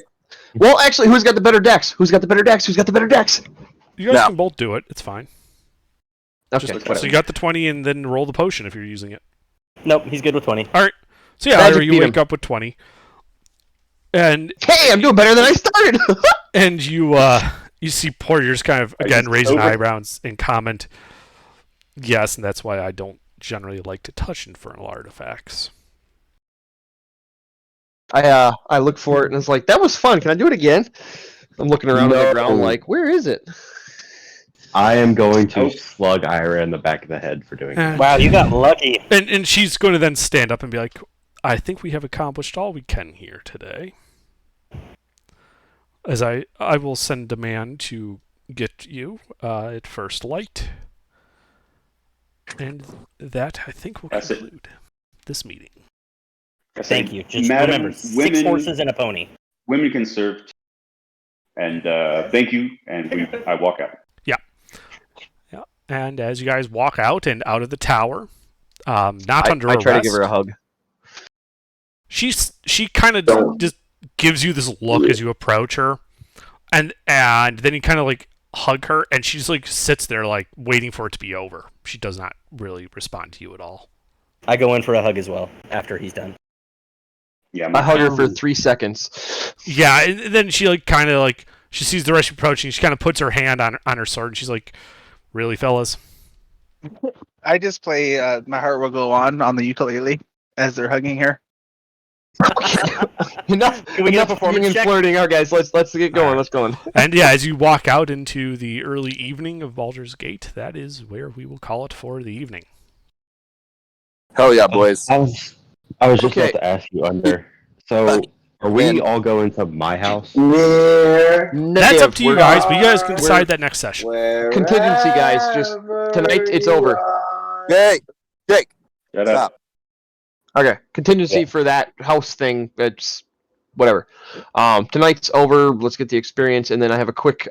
well, actually, who's got the better decks? Who's got the better decks? You guys No. can both do it. It's fine. Okay, Just, whatever. so you got the 20 and then roll the potion if you're using it. Nope, he's good with 20. So yeah, Magic Ira, you beat wake him. up with 20. And Hey, I'm doing better than I started. and you see Porter's kind of I again just raising over- eyebrows and comment, yes, and that's why I don't generally like to touch infernal artifacts. I look for it and it's like, that was fun. Can I do it again? I'm looking around on the ground No. like, where is it? I am going to Oh. slug Ira in the back of the head for doing that. Wow, you got lucky. And she's going to then stand up and be like, I think we have accomplished all we can here today. As I will send a man to get you at first light. And that, I think, will That's it. conclude this meeting. I say, Thank you. Just Madam, remember, 6 women- horses and a pony. Women can serve. And thank you. And I walk out. And as you guys walk out and out of the tower, not under I arrest, try to give her a hug. she kind of just gives you this look as you approach her, and then you kind of like hug her, and she just like sits there like waiting for it to be over. She does not really respond to you at all. I go in for a hug as well after he's done. Yeah. I hug her for 3 seconds. Yeah, and then she like kind of like she sees the rest approaching. She kind of puts her hand on her sword, and she's like, "Really, fellas?" I just play My Heart Will Go On the ukulele as they're hugging her. enough. Can we get a enough performance hugging and check? flirting. All right, guys, let's get going. Let's go. And yeah, as you walk out into the early evening of Baldur's Gate, that is where we will call it for the evening. Hell yeah, boys. I was just Okay. about to ask you, Under. So, are we Man. all going to my house? That's up to you guys, but you guys can decide that next session. Contingency, guys. Just tonight, it's over. Hey, Jake, Shut up. stop. Okay, contingency for that house thing. It's whatever. Tonight's over. Let's get the experience, and then I have a quick